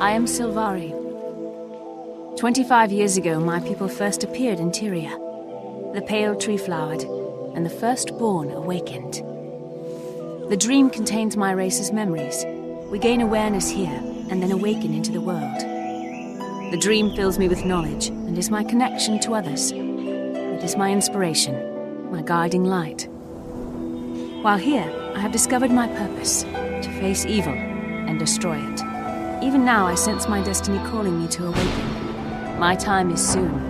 I am Sylvari. 25 years ago, my people first appeared in Tyria. The pale tree flowered, and the firstborn awakened. The dream contains my race's memories. We gain awareness here, and then awaken into the world. The dream fills me with knowledge, and is my connection to others. It is my inspiration, my guiding light. While here, I have discovered my purpose, to face evil and destroy it. Even now, I sense my destiny calling me to awaken. My time is soon.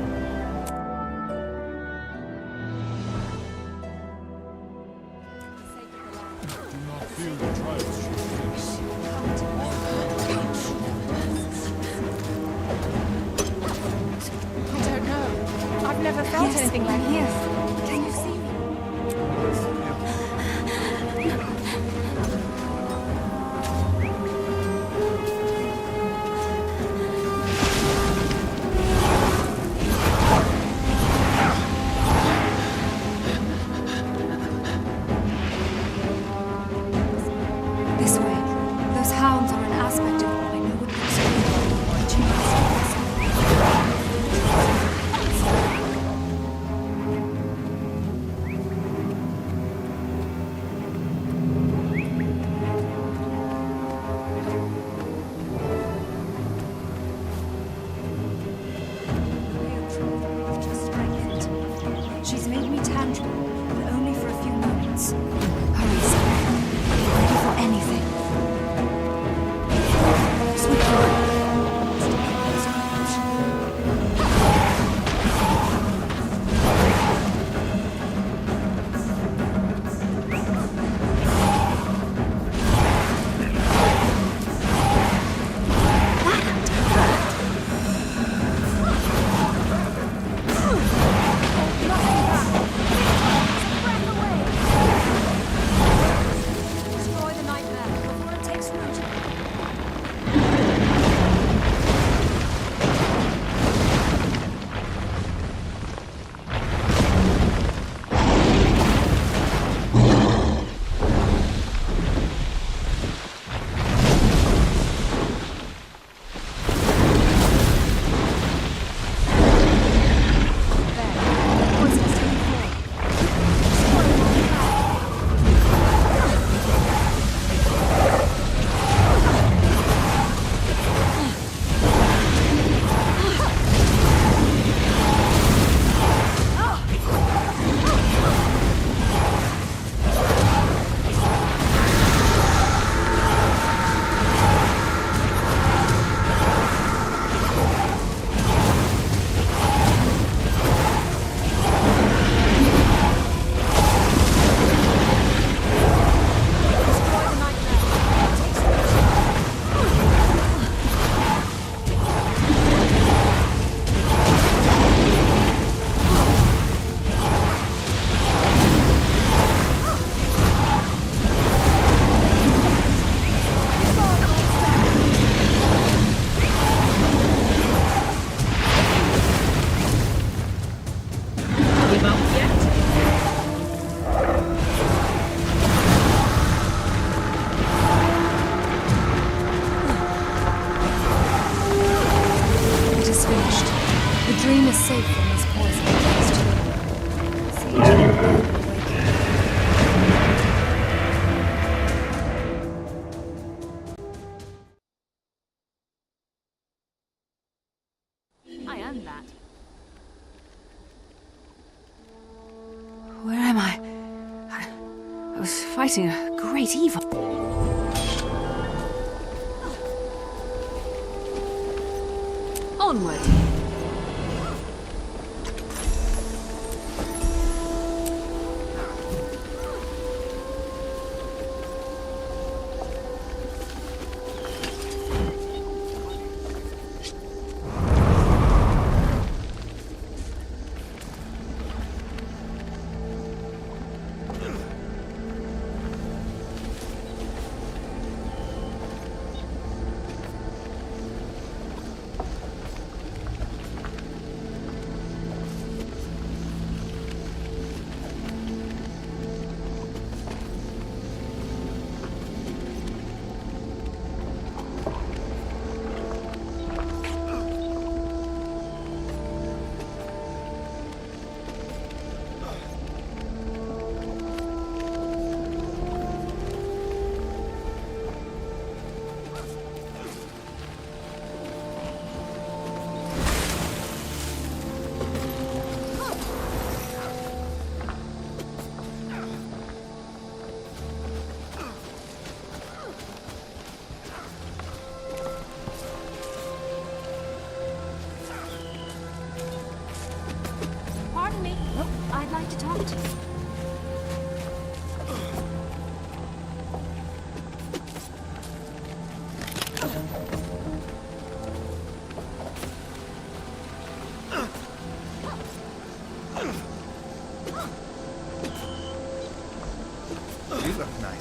Where am I? I was fighting a great evil. Onward!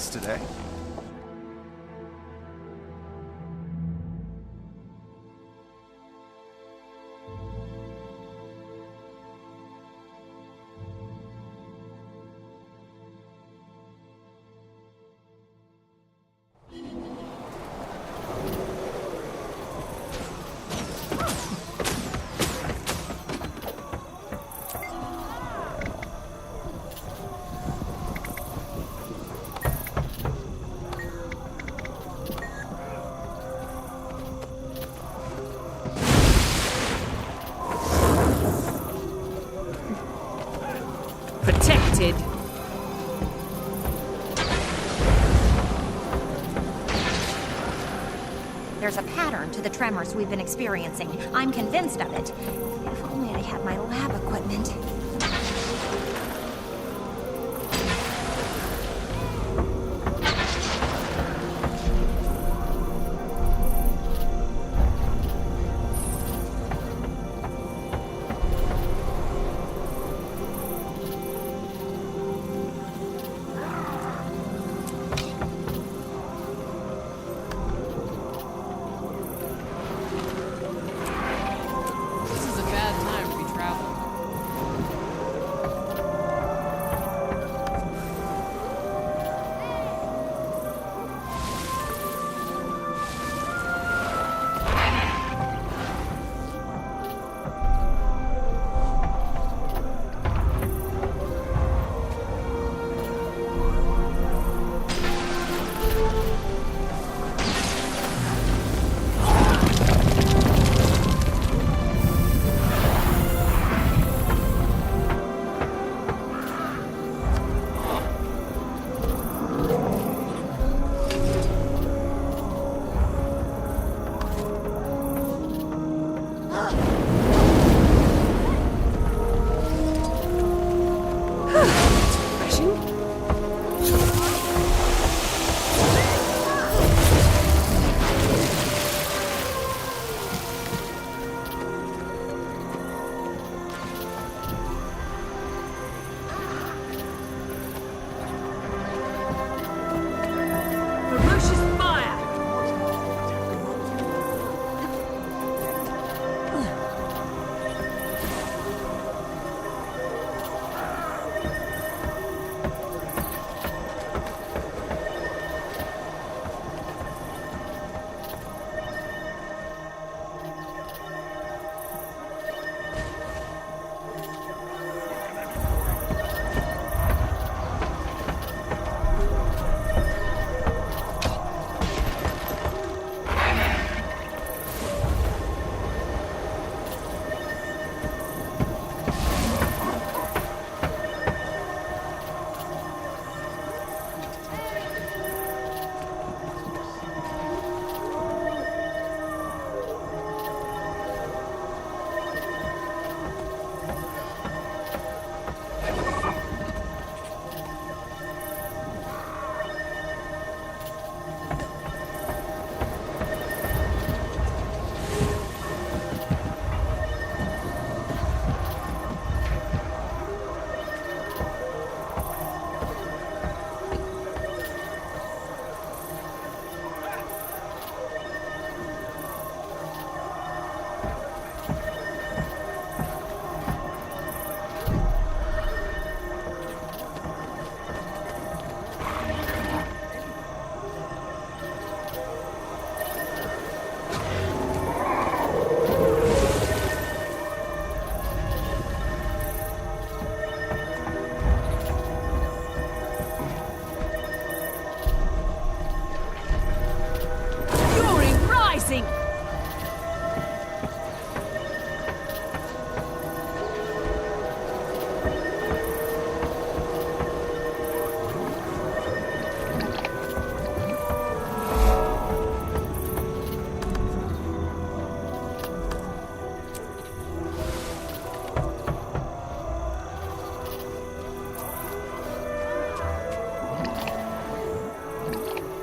us today? Protected. There's a pattern to the tremors we've been experiencing. I'm convinced of it. If only I had my lab equipment.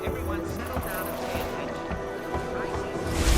Everyone settle down and pay attention. Crisis.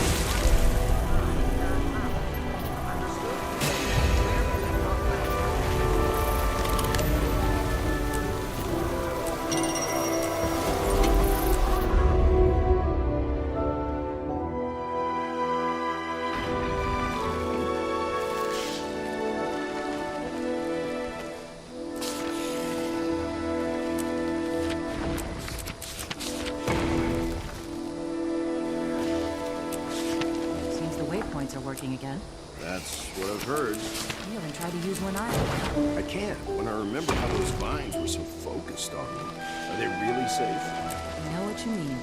waypoints are working again. That's what I've heard. You haven't tried to use one either. I can't when I remember how those vines were so focused on me. Are they really safe? I know what you mean.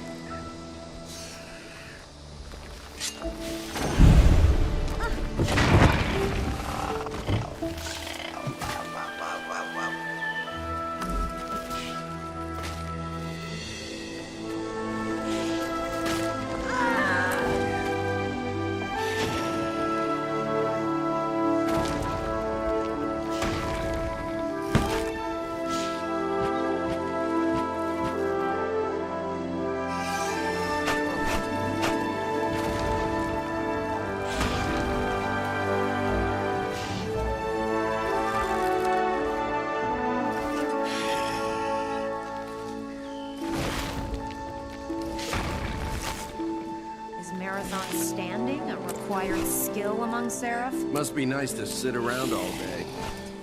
Marathon standing a required skill among Seraph? Must be nice to sit around all day.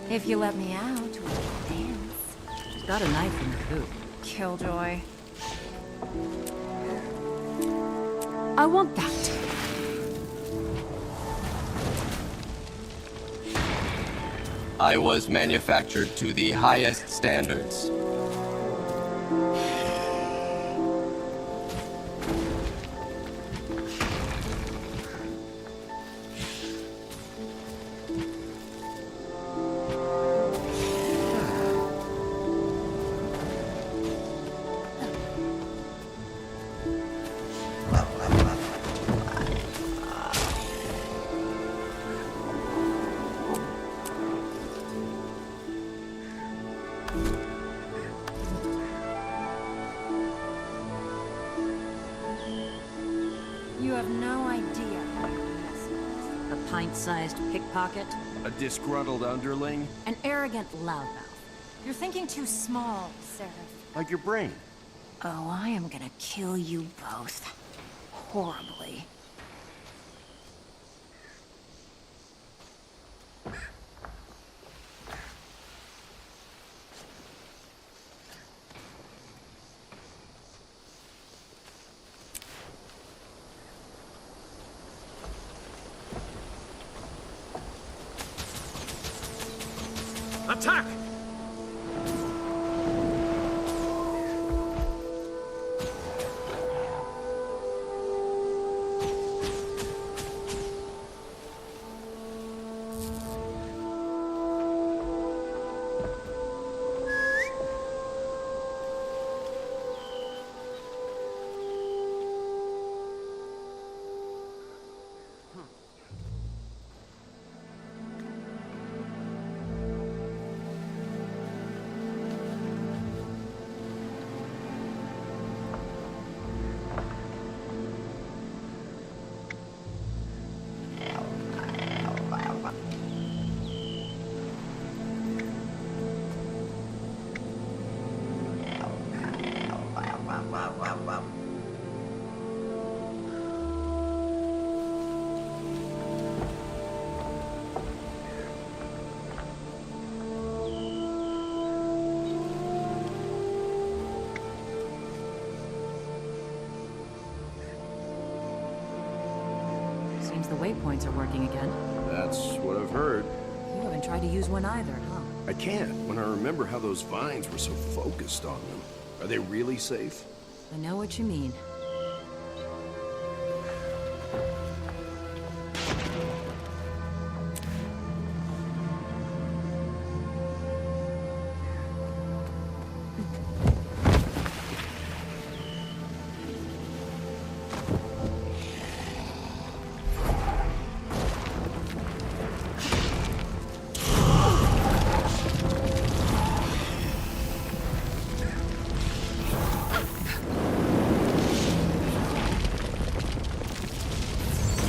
If you let me out, we'll dance. She's got a knife in her boot. Killjoy. I want that. I was manufactured to the highest standards. You have no idea what you're messing with. A pint-sized pickpocket. A disgruntled underling? An arrogant loudmouth. You're thinking too small, Seraph. Like your brain. Oh, I am gonna kill you both. Horribly. Attack! Seems the waypoints are working again. That's what I've heard. You haven't tried to use one either, huh? I can't when I remember how those vines were so focused on them. Are they really safe? I know what you mean.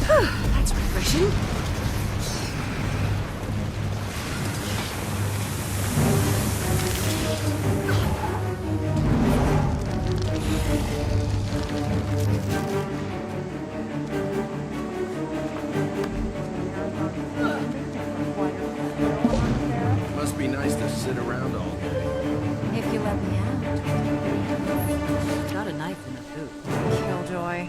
That's refreshing. Must be nice to sit around all day. If you let me out. She's got a knife in her boot. Killjoy.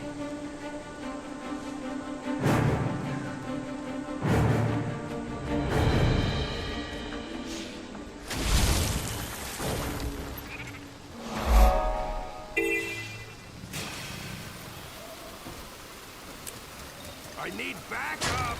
I need backup!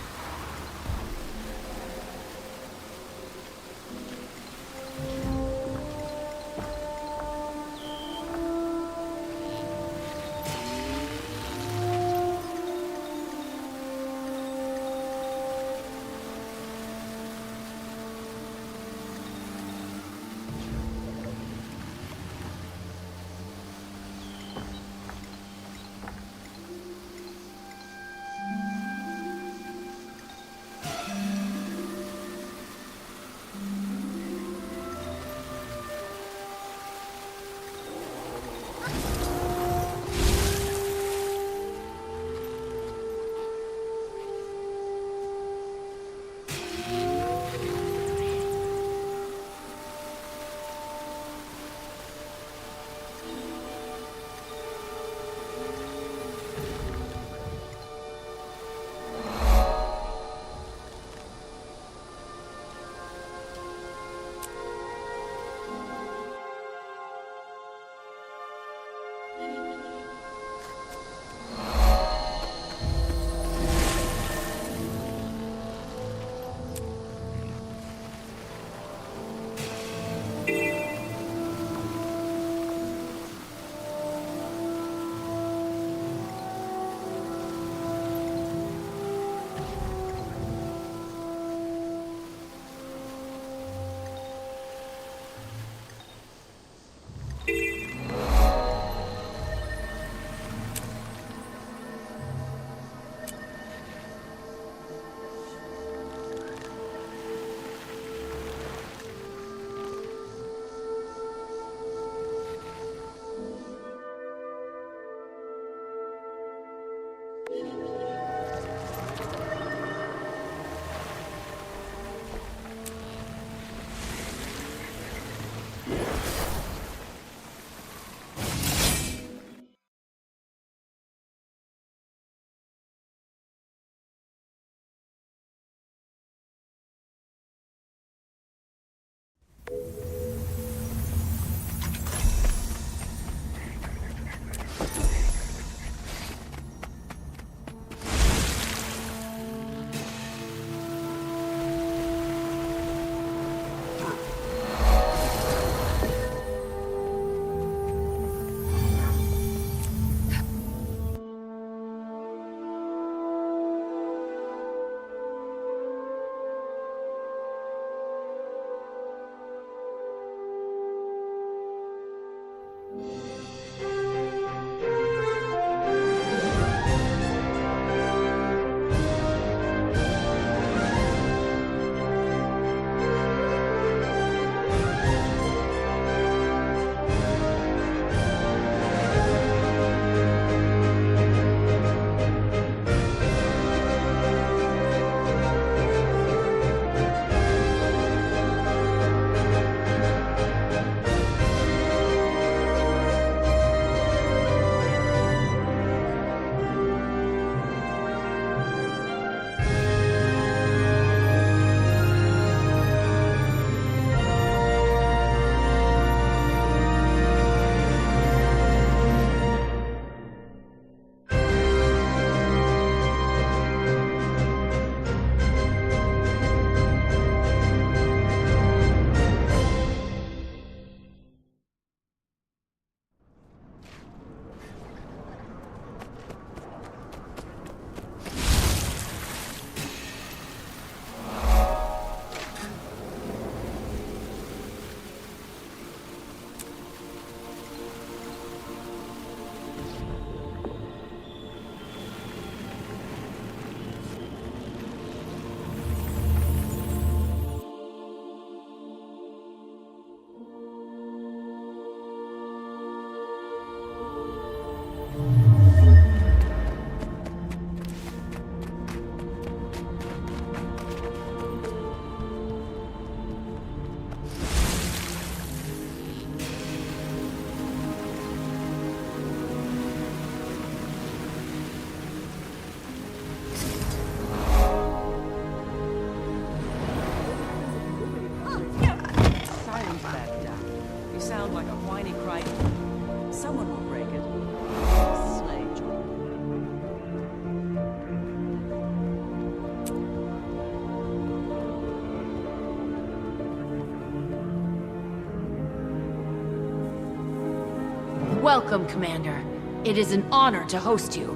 Welcome, Commander. It is an honor to host you.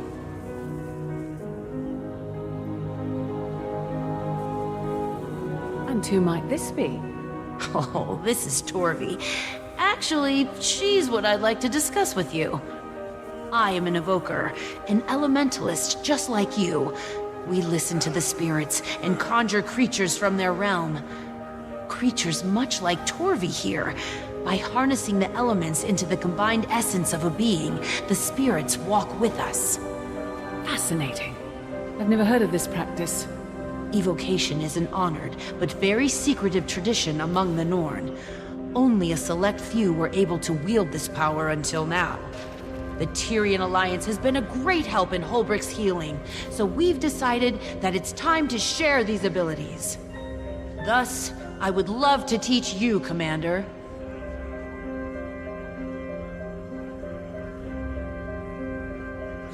And who might this be? Oh, this is Torvi. Actually, she's what I'd like to discuss with you. I am an Evoker, an Elementalist just like you. We listen to the spirits and conjure creatures from their realm. Creatures much like Torvi here. By harnessing the elements into the combined essence of a being, the spirits walk with us. Fascinating. I've never heard of this practice. Evocation is an honored, but very secretive tradition among the Norn. Only a select few were able to wield this power until now. The Tyrian Alliance has been a great help in Holbrick's healing, so we've decided that it's time to share these abilities. Thus, I would love to teach you, Commander.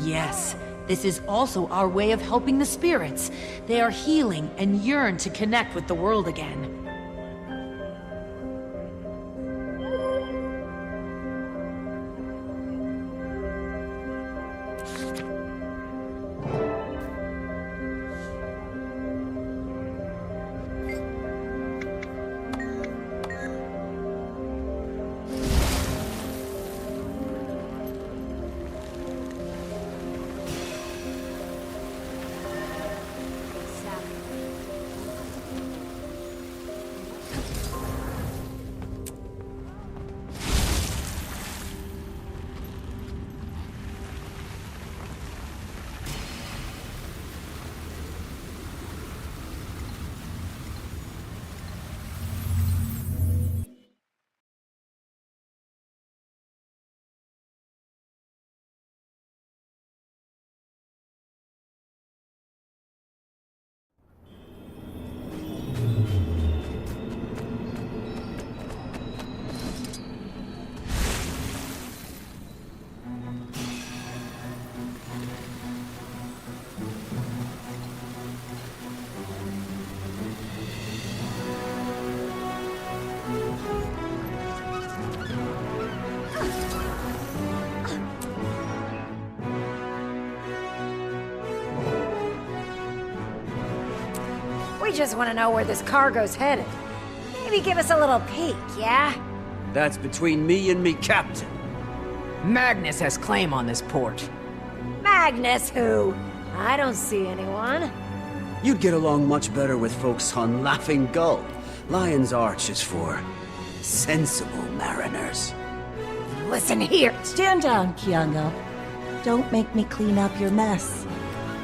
Yes, this is also our way of helping the spirits. They are healing and yearn to connect with the world again. We just want to know where this cargo's headed. Maybe give us a little peek, yeah? That's between me and me captain. Magnus has claim on this port. Magnus who? I don't see anyone. You'd get along much better with folks on Laughing Gull. Lion's Arch is for sensible mariners. Listen here. Stand down, Kiango. Don't make me clean up your mess.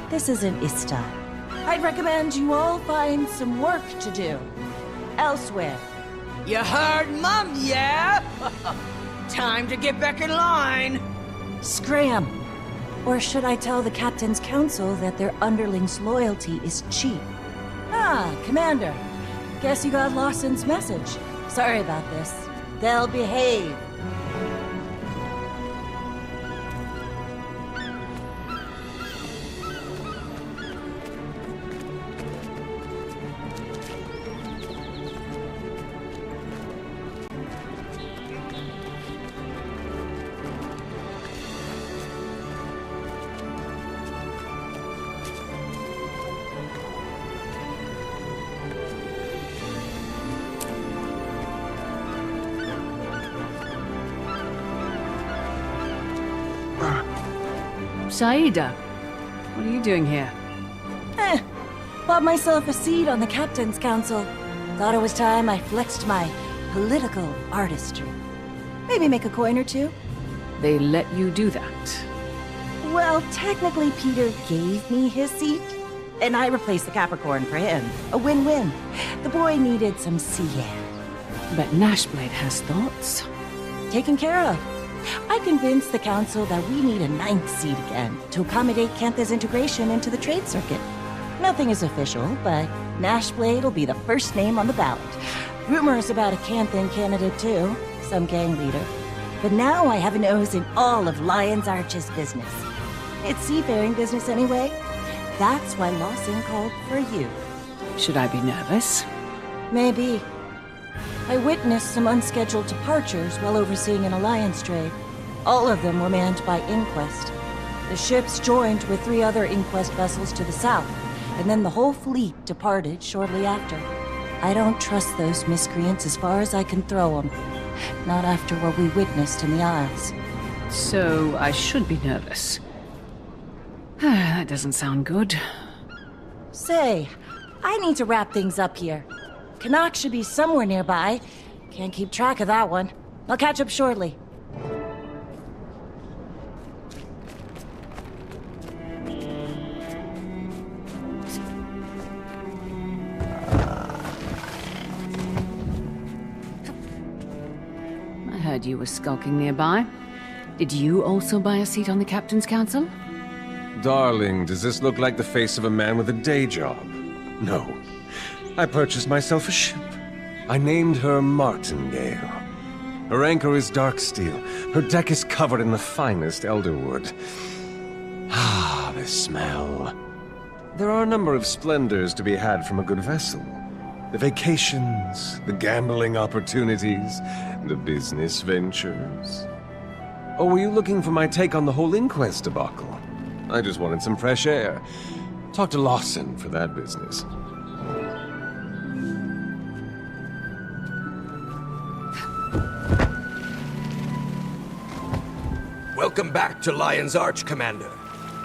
This isn't Ista. I'd recommend you all find some work to do. Elsewhere. You heard, Mum, yeah? Time to get back in line. Scram. Or should I tell the Captain's Council that their underlings' loyalty is cheap? Ah, Commander. Guess you got Lawson's message. Sorry about this. They'll behave. Saida, what are you doing here? Bought myself a seat on the Captain's Council. Thought it was time I flexed my political artistry. Maybe make a coin or two? They let you do that? Well, technically Peter gave me his seat, and I replaced the Capricorn for him. A win-win. The boy needed some sea air. But Nashblade has thoughts. Taken care of. I convinced the Council that we need a 9th seat again to accommodate Cantha's integration into the trade circuit. Nothing is official, but Nashblade will be the first name on the ballot. Rumors about a Canthan candidate too, some gang leader. But now I have a nose in all of Lion's Arch's business. It's seafaring business anyway. That's why Lawson called for you. Should I be nervous? Maybe. I witnessed some unscheduled departures while overseeing an alliance trade. All of them were manned by Inquest. The ships joined with 3 other Inquest vessels to the south, and then the whole fleet departed shortly after. I don't trust those miscreants as far as I can throw them. Not after what we witnessed in the Isles. So, I should be nervous. That doesn't sound good. Say, I need to wrap things up here. Canuck should be somewhere nearby. Can't keep track of that one. I'll catch up shortly. I heard you were skulking nearby. Did you also buy a seat on the Captain's Council? Darling, does this look like the face of a man with a day job? No. I purchased myself a ship. I named her Martingale. Her anchor is dark steel. Her deck is covered in the finest elderwood. Ah, the smell. There are a number of splendors to be had from a good vessel. The vacations, the gambling opportunities, the business ventures. Or were you looking for my take on the whole Inquest debacle? I just wanted some fresh air. Talk to Lawson for that business. Welcome back to Lion's Arch, Commander.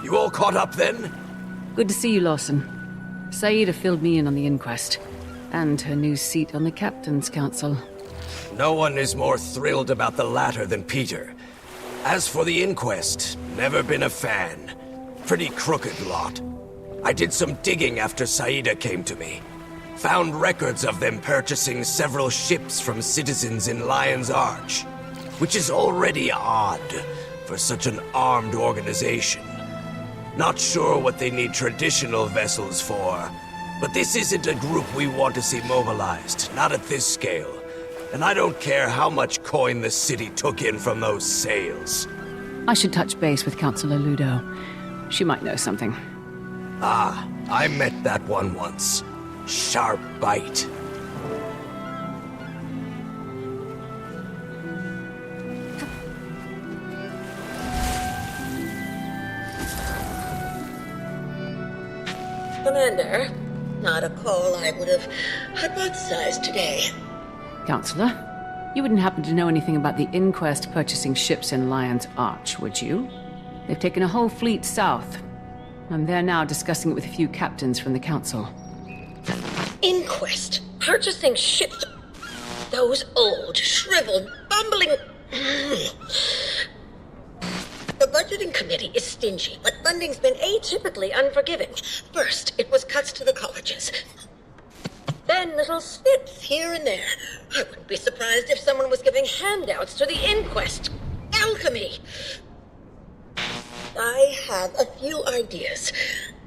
You all caught up then? Good to see you, Lawson. Saida filled me in on the inquest. And her new seat on the Captain's Council. No one is more thrilled about the latter than Peter. As for the inquest, never been a fan. Pretty crooked lot. I did some digging after Saida came to me. Found records of them purchasing several ships from citizens in Lion's Arch, which is already odd for such an armed organization. Not sure what they need traditional vessels for, but this isn't a group we want to see mobilized, not at this scale. And I don't care how much coin the city took in from those sales. I should touch base with Councillor Ludo. She might know something. Ah, I met that one once. Sharp bite. Commander, not a call I would have hypothesized today. Councillor, you wouldn't happen to know anything about the inquest purchasing ships in Lion's Arch, would you? They've taken a whole fleet south, and they're now discussing it with a few captains from the council. Inquest, purchasing ships. Those old, shriveled, bumbling... The budgeting committee is stingy, but funding's been atypically unforgiving. First, it was cuts to the colleges. Then little snips here and there. I wouldn't be surprised if someone was giving handouts to the inquest. Alchemy. I have a few ideas.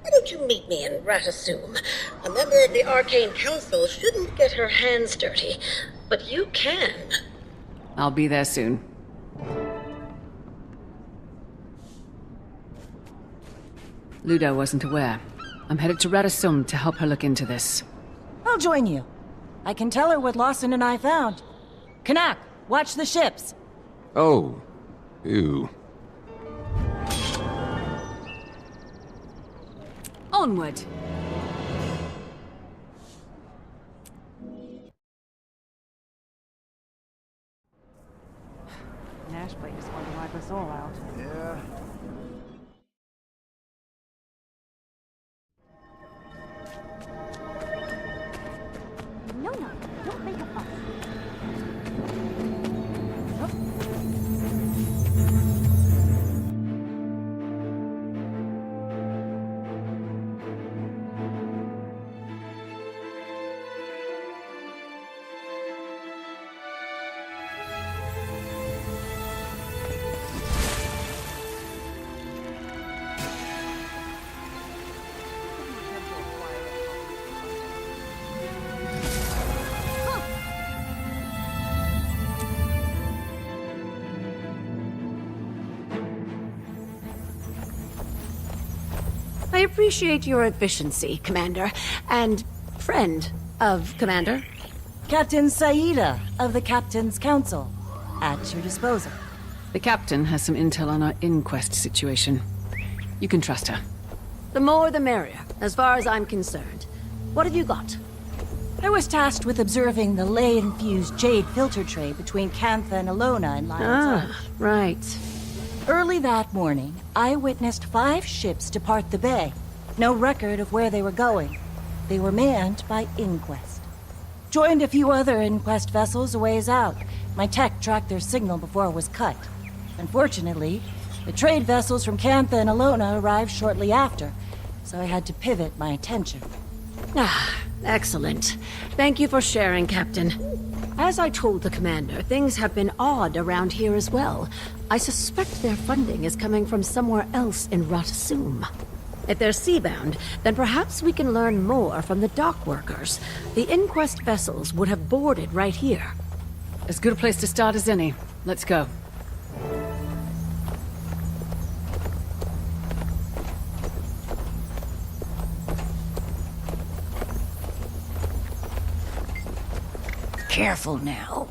Why don't you meet me in Ratasum? A member of the Arcane Council shouldn't get her hands dirty, but you can. I'll be there soon. Ludo wasn't aware. I'm headed to Ratasum to help her look into this. I'll join you. I can tell her what Lawson and I found. Canuck, watch the ships. Oh. Ew. Onward! Nash Blade just wanted to wipe us all out. Yeah. No, don't make a fuss. I appreciate your efficiency, Commander, and friend of Commander. Captain Saida of the Captain's Council. At your disposal. The captain has some intel on our inquest situation. You can trust her. The more the merrier, as far as I'm concerned. What have you got? I was tasked with observing the ley-infused jade filter trade between Cantha and Alona in Lion's Arch. Right. Early that morning, I witnessed 5 ships depart the bay. No record of where they were going. They were manned by Inquest. Joined a few other Inquest vessels a ways out. My tech tracked their signal before it was cut. Unfortunately, the trade vessels from Cantha and Alona arrived shortly after, so I had to pivot my attention. Excellent. Thank you for sharing, Captain. As I told the commander, things have been odd around here as well. I suspect their funding is coming from somewhere else in Ratasum. If they're seabound, then perhaps we can learn more from the dock workers. The Inquest vessels would have boarded right here. As good a place to start as any. Let's go. Careful now.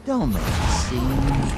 Don't make a scene.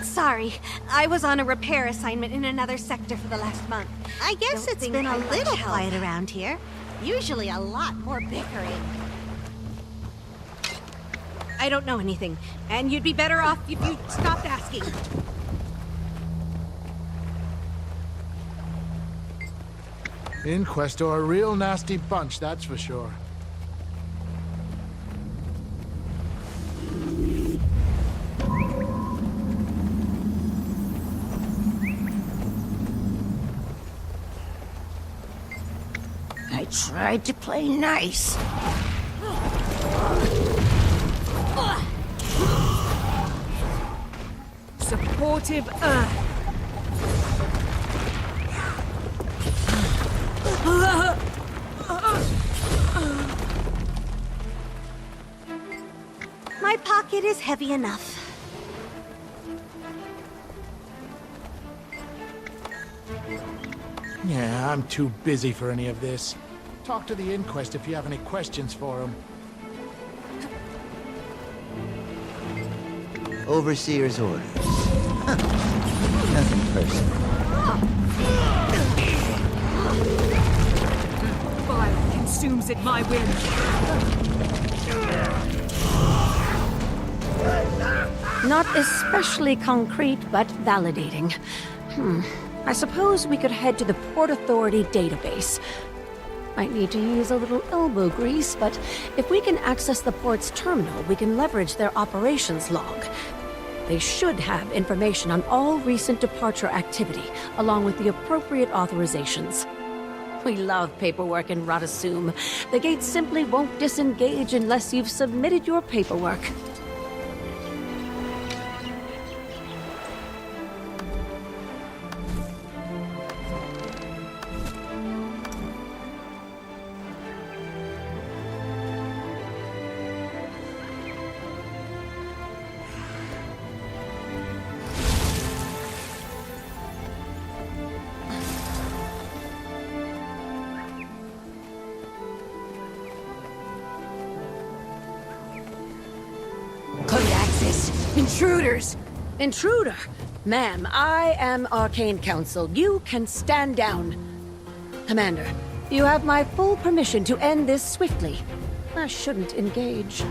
Sorry, I was on a repair assignment in another sector for the last month. I guess it's been a little quiet around here. Usually a lot more bickering. I don't know anything, and you'd be better off if you stopped asking. Inquest are a real nasty bunch, that's for sure. I tried to play nice. Supportive Earth. My pocket is heavy enough. Yeah, I'm too busy for any of this. Talk to the Inquest if you have any questions for them. Overseer's orders. Nothing personal. Fire consumes at my whim. Not especially concrete, but validating. I suppose we could head to the Port Authority database. Might need to use a little elbow grease, but if we can access the port's terminal, we can leverage their operations log. They should have information on all recent departure activity, along with the appropriate authorizations. We love paperwork in Ratasum. The gate simply won't disengage unless you've submitted your paperwork. Intruders! Intruder! Ma'am, I am Arcane Council. You can stand down. Commander, you have my full permission to end this swiftly. I shouldn't engage.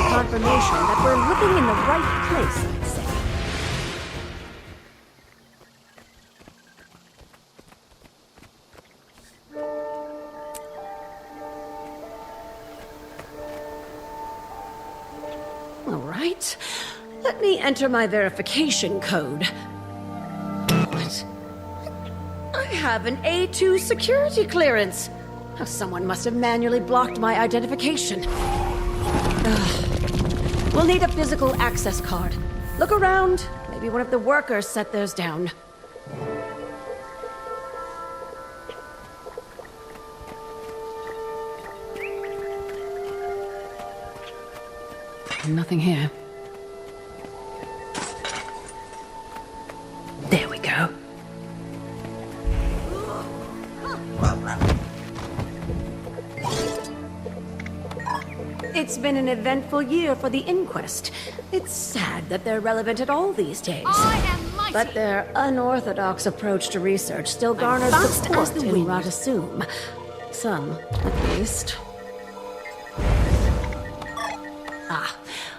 Confirmation that we're looking in the right place, I'd say. All right. Let me enter my verification code. What? I have an A2 security clearance. Oh, someone must have manually blocked my identification. We'll need a physical access card. Look around. Maybe one of the workers set theirs down. Nothing here. There we go. It's been an eventful year for the inquest. It's sad that they're relevant at all these days. I am mighty. But their unorthodox approach to research still garners fast support as the in wind. Radasum. Some, at least. Ah,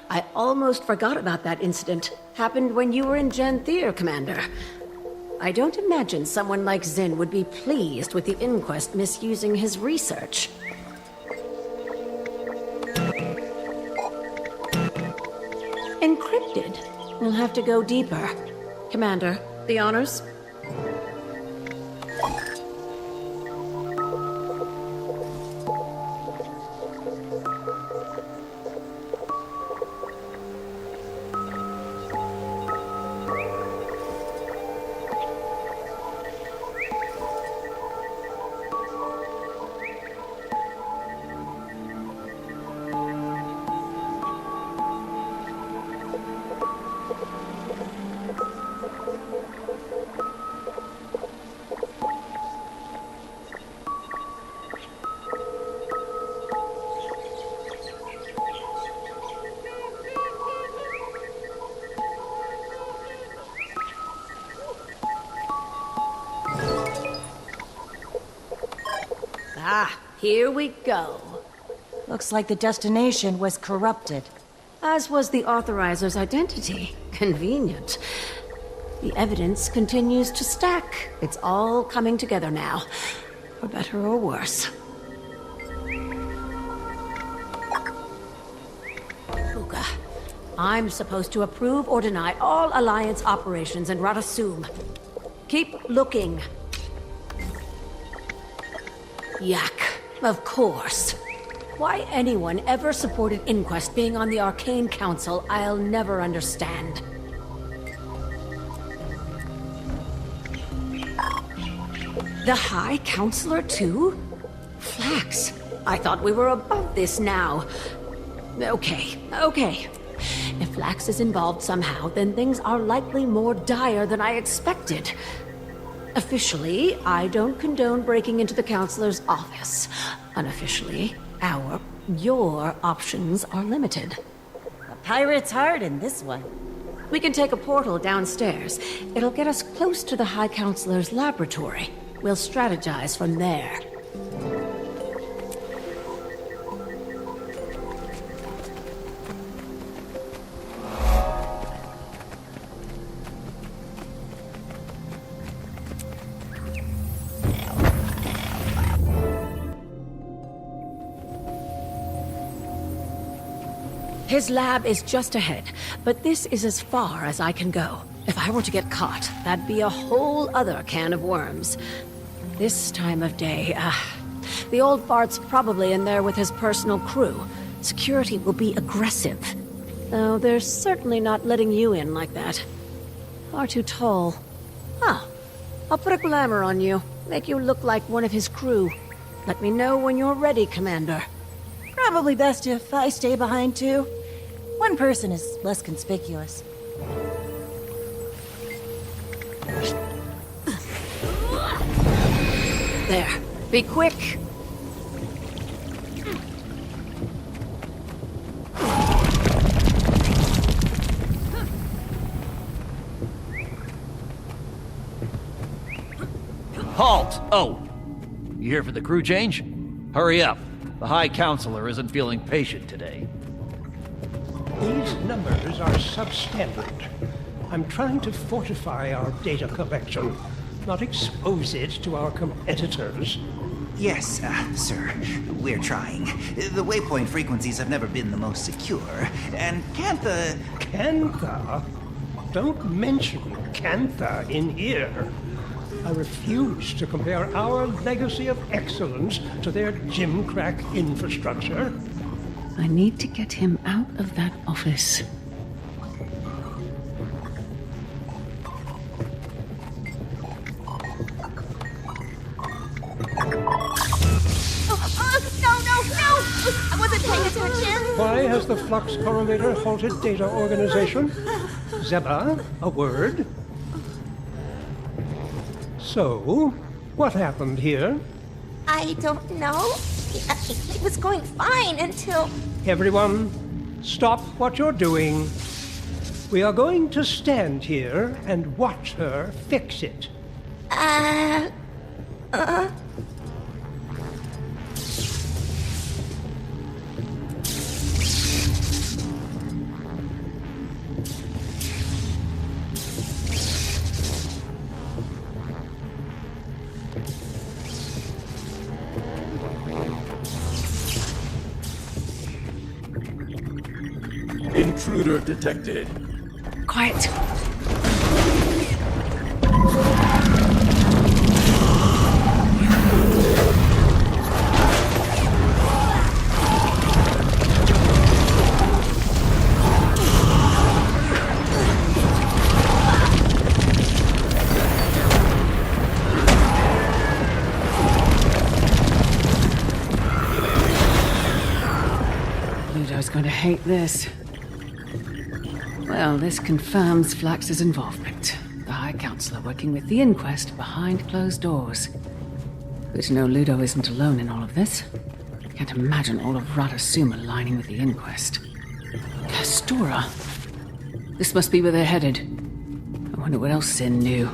I almost forgot about that incident. Happened when you were in Genthier, Commander. I don't imagine someone like Zin would be pleased with the inquest misusing his research. Encrypted. We'll have to go deeper. Commander, the honors? Ah, here we go. Looks like the destination was corrupted. As was the authoriser's identity. Convenient. The evidence continues to stack. It's all coming together now. For better or worse. Uga, I'm supposed to approve or deny all Alliance operations in Radasum. Keep looking. Yak, of course. Why anyone ever supported Inquest being on the Arcane Council, I'll never understand. The High Counselor, too? Flax, I thought we were above this now. Okay. If Flax is involved somehow, then things are likely more dire than I expected. Officially, I don't condone breaking into the Counselor's office. Unofficially, your options are limited. A pirate's heart in this one. We can take a portal downstairs. It'll get us close to the High Counselor's laboratory. We'll strategize from there. His lab is just ahead, but this is as far as I can go. If I were to get caught, that'd be a whole other can of worms. This time of day, the old fart's probably in there with his personal crew. Security will be aggressive. Though they're certainly not letting you in like that. Far too tall. I'll put a glamour on you. Make you look like one of his crew. Let me know when you're ready, Commander. Probably best if I stay behind too. One person is less conspicuous. There. Be quick. Halt! Oh! You here for the crew change? Hurry up. The High Counselor isn't feeling patient today. These numbers are substandard. I'm trying to fortify our data collection, not expose it to our competitors. Yes, sir. We're trying. The waypoint frequencies have never been the most secure, and Cantha... Cantha? Don't mention Cantha in here. I refuse to compare our legacy of excellence to their gimcrack infrastructure. I need to get him out of that office. No! I wasn't paying attention. Why has the flux correlator halted data organization? Zeba, a word? So, what happened here? I don't know. It was going fine until... Everyone, stop what you're doing. We are going to stand here and watch her fix it. Intruder detected. Quiet. Ludo's going to hate this. Well, this confirms Flax's involvement. The High Counselor working with the inquest behind closed doors. Good to know Ludo isn't alone in all of this. Can't imagine all of Radasuma lining with the inquest. Castora? This must be where they're headed. I wonder what else Sin knew.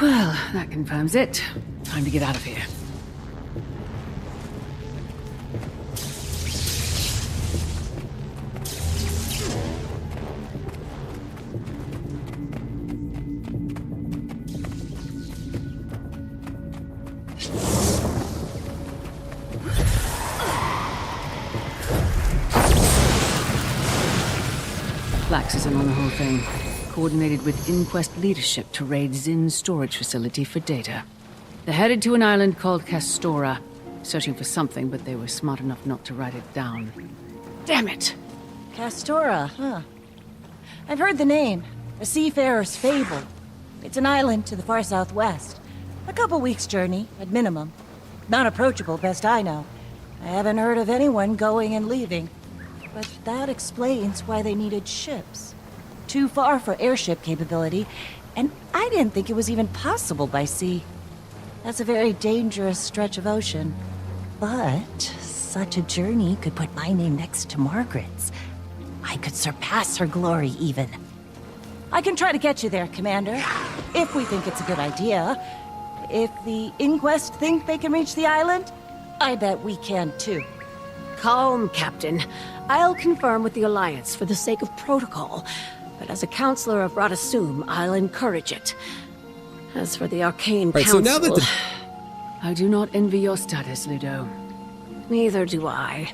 Well, that confirms it. Time to get out of here. Flax is in on the whole thing. Coordinated with Inquest leadership to raid Zin's storage facility for data. They're headed to an island called Castora, searching for something, but they were smart enough not to write it down. Damn it! Castora, huh? I've heard the name. A seafarer's fable. It's an island to the far southwest. A couple weeks' journey, at minimum. Not approachable, best I know. I haven't heard of anyone going and leaving. But that explains why they needed ships. Too far for airship capability, and I didn't think it was even possible by sea. That's a very dangerous stretch of ocean. But such a journey could put my name next to Margaret's. I could surpass her glory, even. I can try to get you there, Commander, if we think it's a good idea. If the Inquest think they can reach the island, I bet we can too. Calm, Captain. I'll confirm with the Alliance for the sake of protocol. But as a counselor of Radasum, I'll encourage it. As for the Arcane Council... So now that I do not envy your status, Ludo. Neither do I.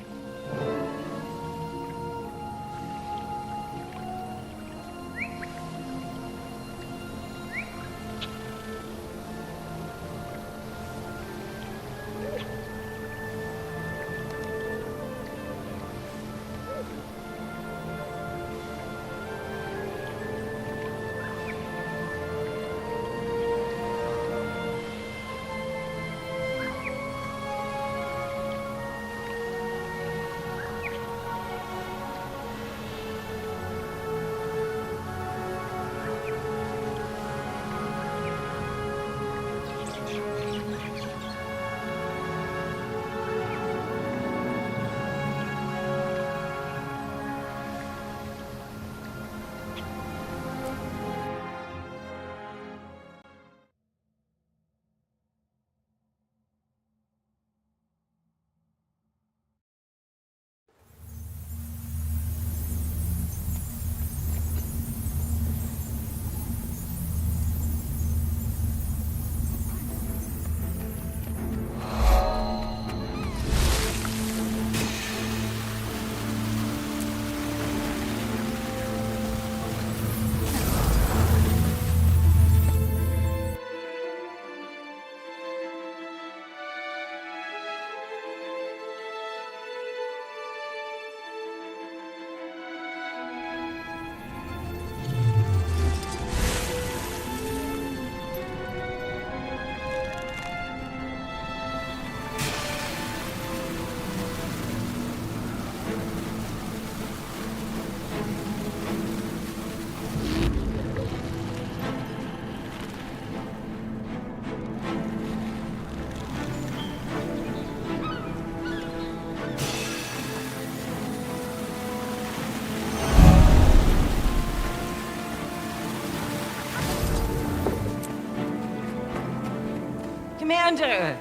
Commander!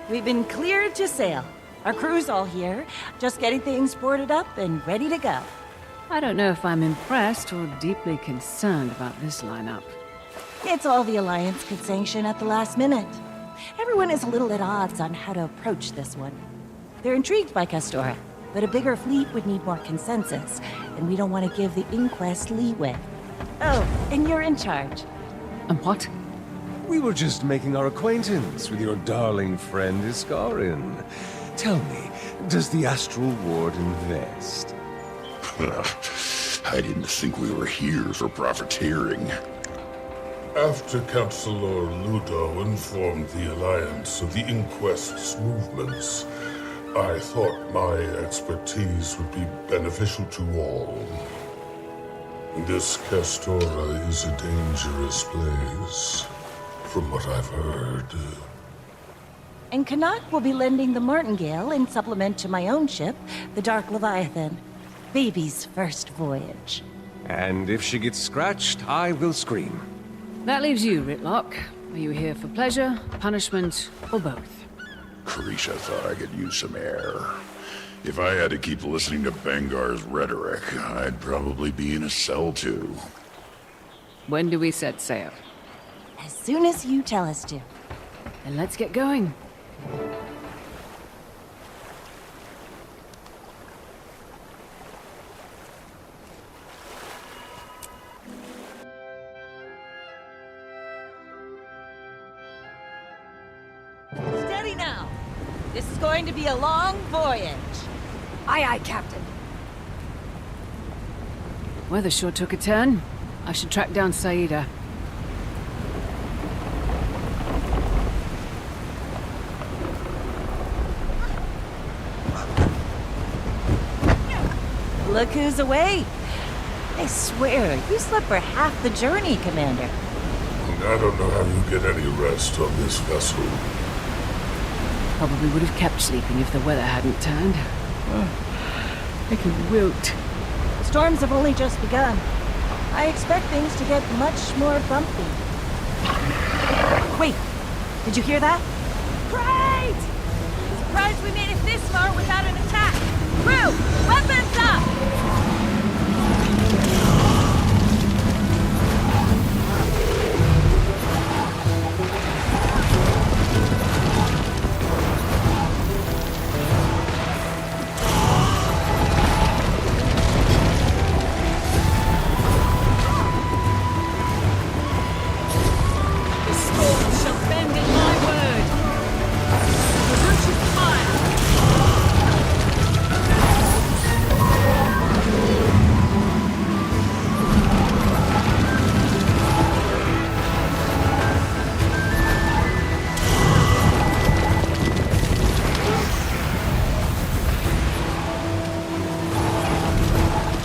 We've been cleared to sail. Our crew's all here, just getting things boarded up and ready to go. I don't know if I'm impressed or deeply concerned about this lineup. It's all the Alliance could sanction at the last minute. Everyone is a little at odds on how to approach this one. They're intrigued by Castora, but a bigger fleet would need more consensus, and we don't want to give the Inquest leeway. Oh, and you're in charge. And what? We were just making our acquaintance with your darling friend Iskarin. Tell me, does the Astral Ward invest? I didn't think we were here for profiteering. After Councilor Ludo informed the Alliance of the Inquest's movements, I thought my expertise would be beneficial to all. This Castora is a dangerous place, from what I've heard. And Canuck will be lending the Martingale in supplement to my own ship, the Dark Leviathan. Baby's first voyage. And if she gets scratched, I will scream. That leaves you, Ritlock. Are you here for pleasure, punishment, or both? Carisha thought I could use some air. If I had to keep listening to Bangar's rhetoric, I'd probably be in a cell too. When do we set sail? As soon as you tell us to. Then let's get going. Steady now. This is going to be a long voyage. Aye, aye, Captain. Weather sure took a turn. I should track down Saida. Look who's awake. I swear, you slept for half the journey, Commander. I don't know how you get any rest on this vessel. Probably would have kept sleeping if the weather hadn't turned. I can wilt. Storms have only just begun. I expect things to get much more bumpy. Wait, did you hear that? Great! Surprised we made it this far without an attack. Crew, weapons up!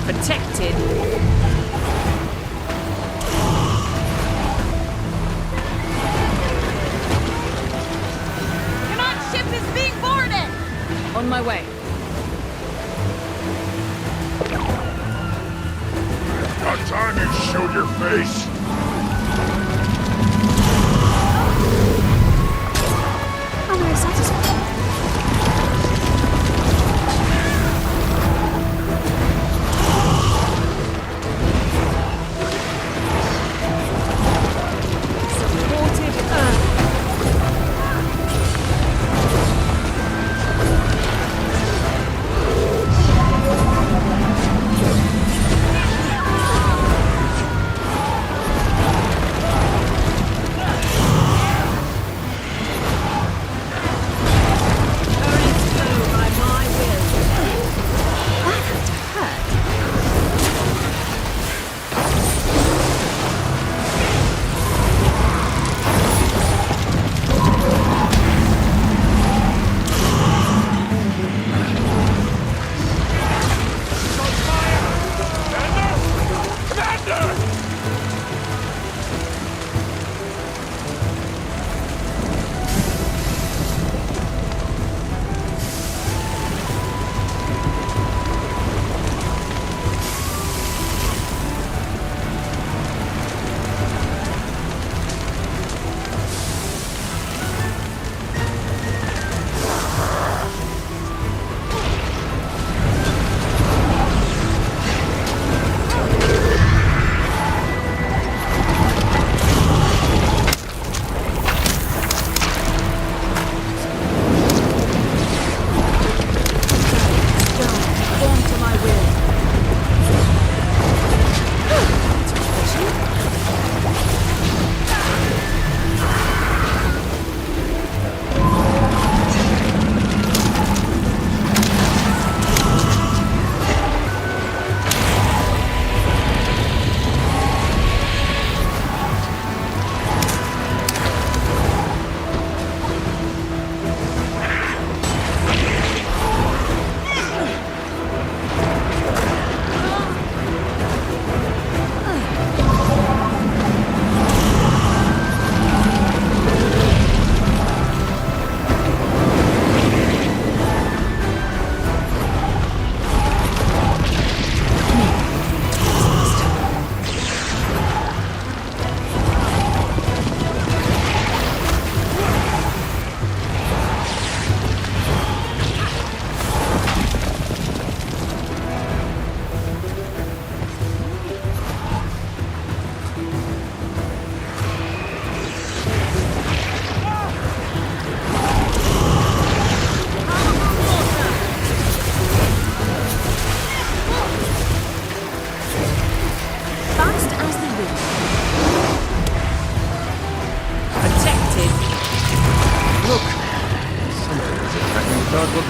Protected. Canuck ship is being boarded! On my way. About time you showed your face! I'm very satisfied.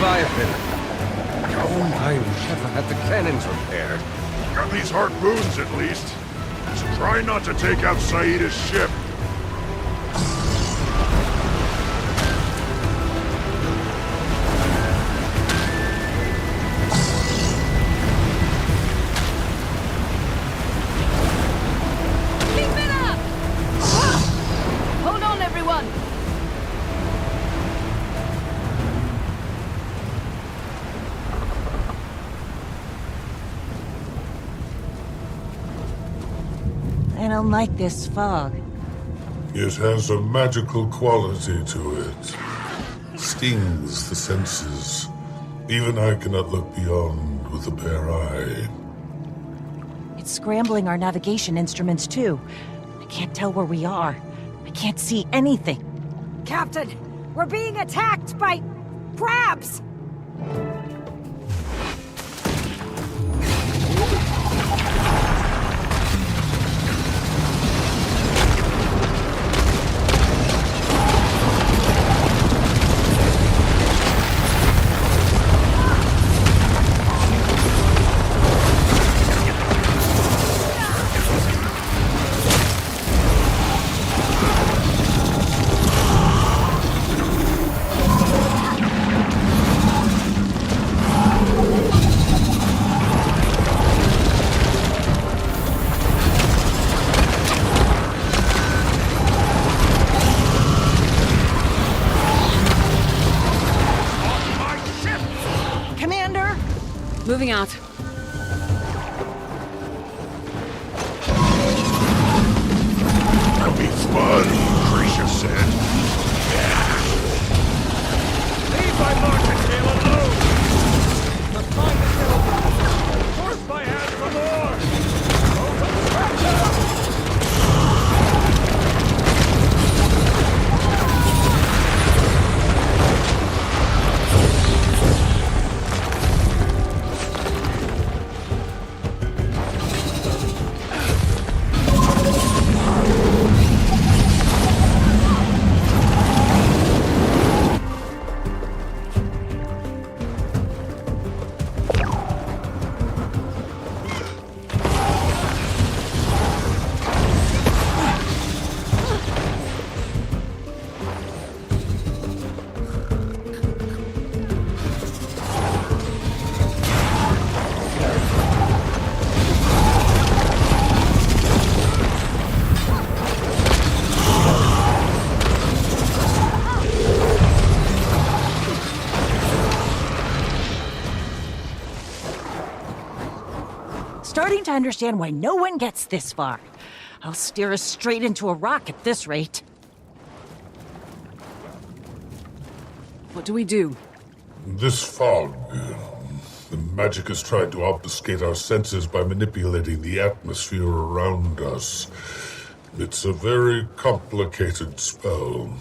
Leviathan. Oh, I never had the cannons repaired. Got these harpoons, at least. Just try not to take out Saida's ship. Keep it up! Hold on, everyone! I don't like this fog. It has a magical quality to it. Stings the senses. Even I cannot look beyond with a bare eye. It's scrambling our navigation instruments, too. I can't tell where we are. I can't see anything. Captain, we're being attacked by crabs! Moving out. That'll be fun, Grisha said. Leave my martingale alone! The finest element! Force my hand for more! Go to the tractor! Starting to understand why no one gets this far. I'll steer us straight into a rock at this rate. What do we do? This fog. The magic has tried to obfuscate our senses by manipulating the atmosphere around us. It's a very complicated spell.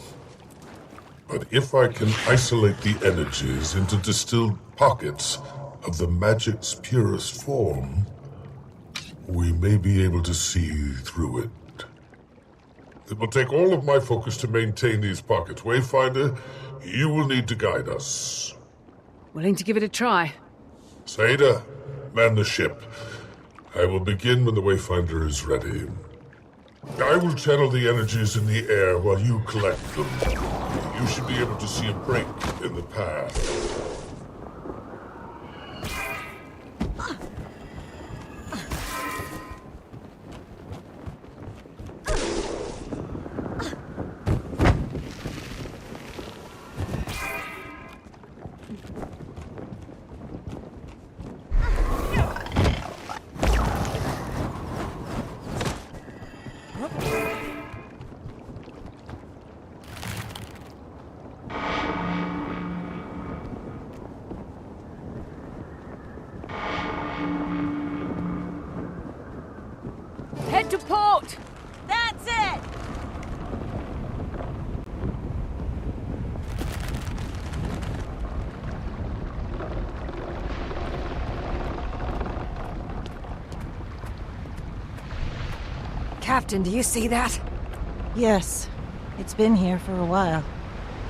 But if I can isolate the energies into distilled pockets of the magic's purest form, we may be able to see through it. It will take all of my focus to maintain these pockets. Wayfinder, you will need to guide us. Willing to give it a try. Saida, man the ship. I will begin when the Wayfinder is ready. I will channel the energies in the air while you collect them. You should be able to see a break in the path. Head to port! That's it! Captain, do you see that? Yes. It's been here for a while.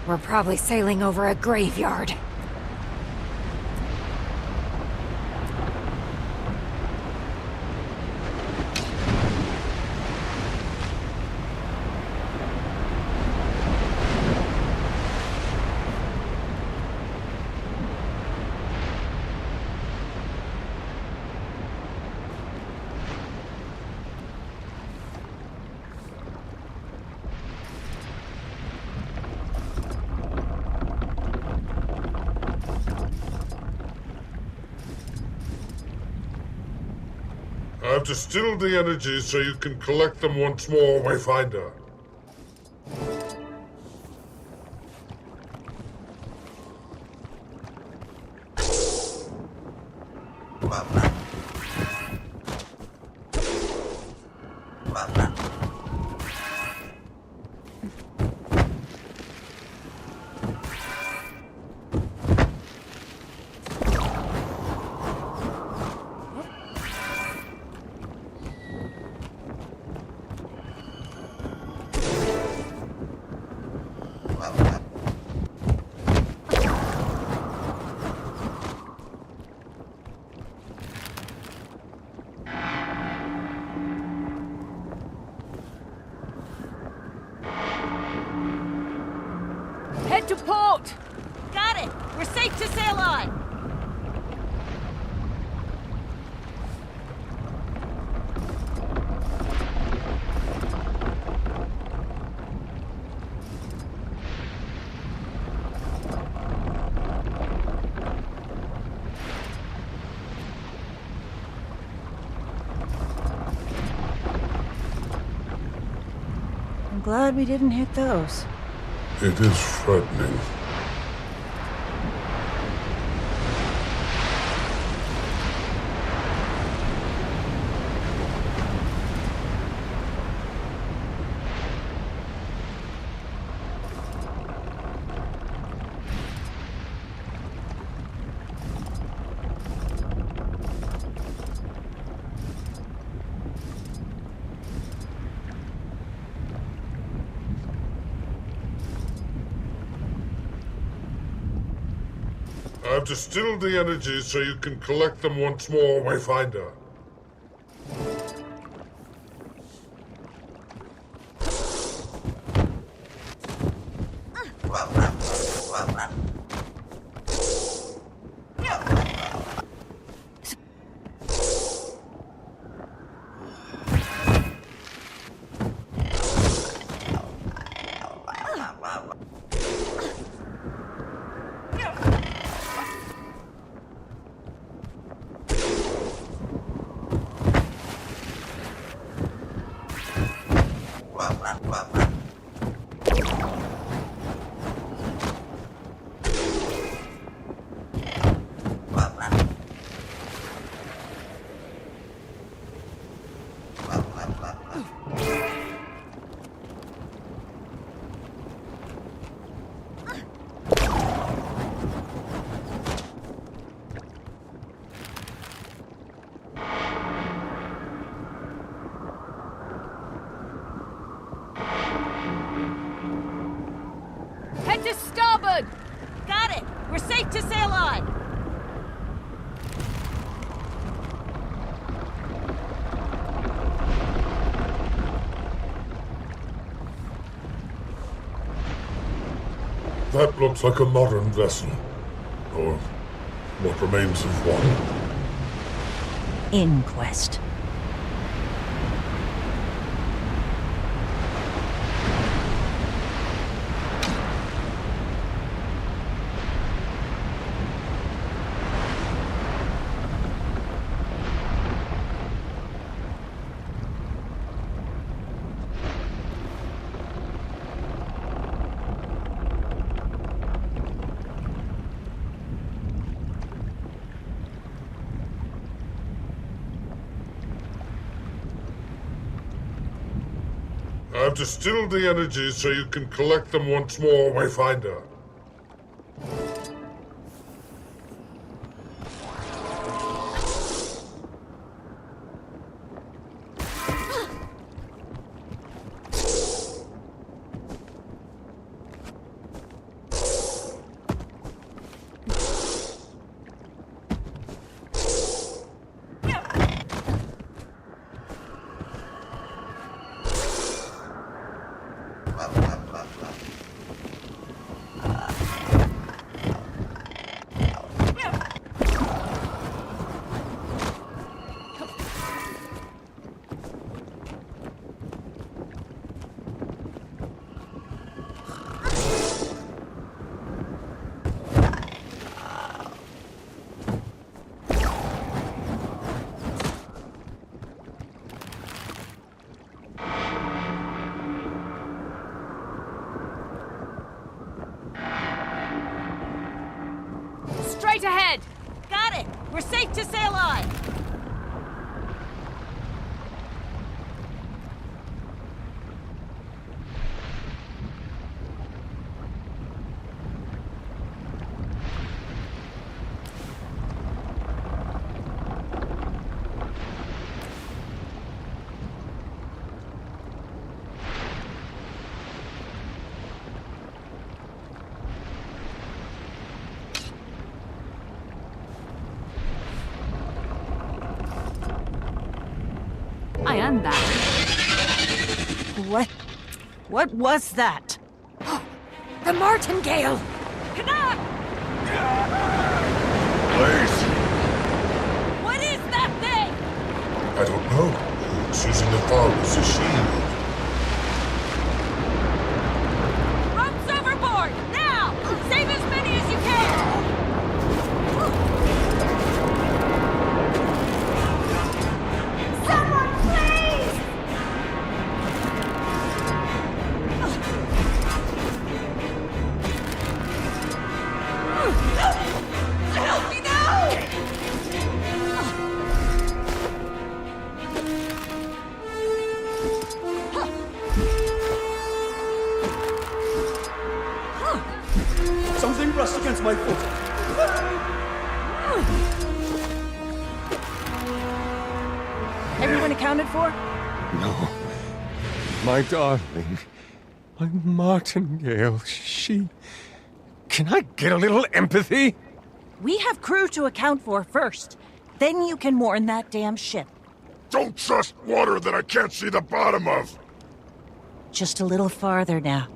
We're probably sailing over a graveyard. I've distilled the energies so you can collect them once more, Wayfinder. Head to port! Got it! We're safe to sail on! I'm glad we didn't hit those. It is frightening. I've distilled the energies so you can collect them once more, Wayfinder. Head to starboard! Got it! We're safe to sail on! That looks like a modern vessel. Or what remains of one. Inquest. I've distilled the energies so you can collect them once more, Wayfinder. We're safe to sail on! I earned that. What was that? The martingale! Canuck! Blaze! What is that thing? I don't know. It's using the fog as a shield. Ropes overboard! Now! Save as many as you can! Someone, please! Help me now! Something brushed against my foot. Everyone accounted for? No. My darling. My martingale. She... Can I get a little empathy? We have crew to account for first. Then you can mourn that damn ship. Don't trust water that I can't see the bottom of! Just a little farther now.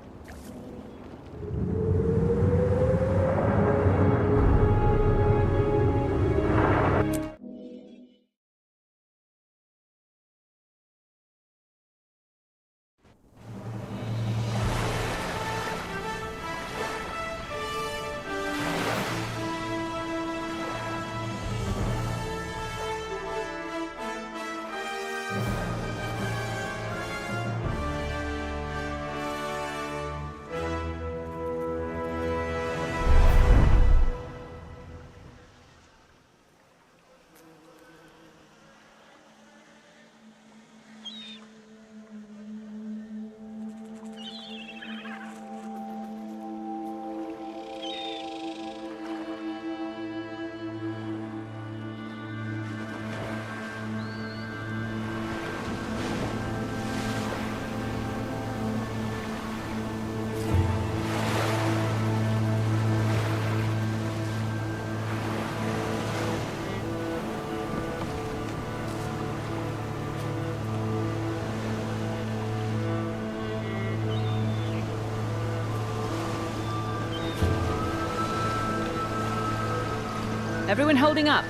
Everyone holding up?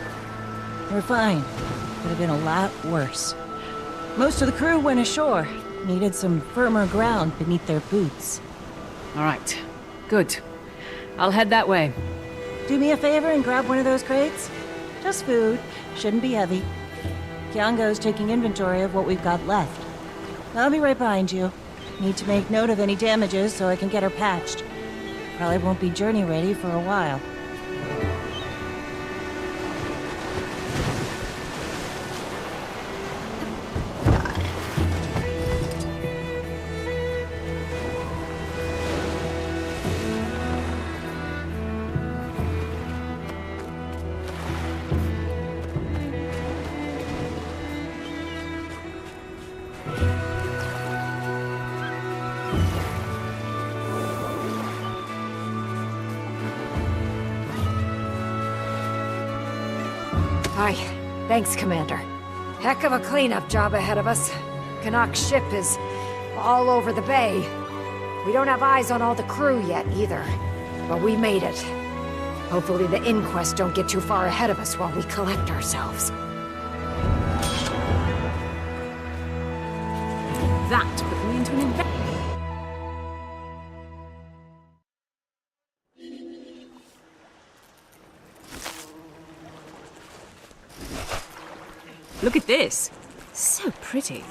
We're fine. Could have been a lot worse. Most of the crew went ashore. Needed some firmer ground beneath their boots. All right. Good. I'll head that way. Do me a favor and grab one of those crates? Just food. Shouldn't be heavy. Kiango's taking inventory of what we've got left. I'll be right behind you. Need to make note of any damages so I can get her patched. Probably won't be journey ready for a while. Hi. Thanks, Commander. Heck of a cleanup job ahead of us. Canuck's ship is all over the bay. We don't have eyes on all the crew yet, either. But we made it. Hopefully the inquest don't get too far ahead of us while we collect ourselves. That put me into an investment. Look at this. So pretty.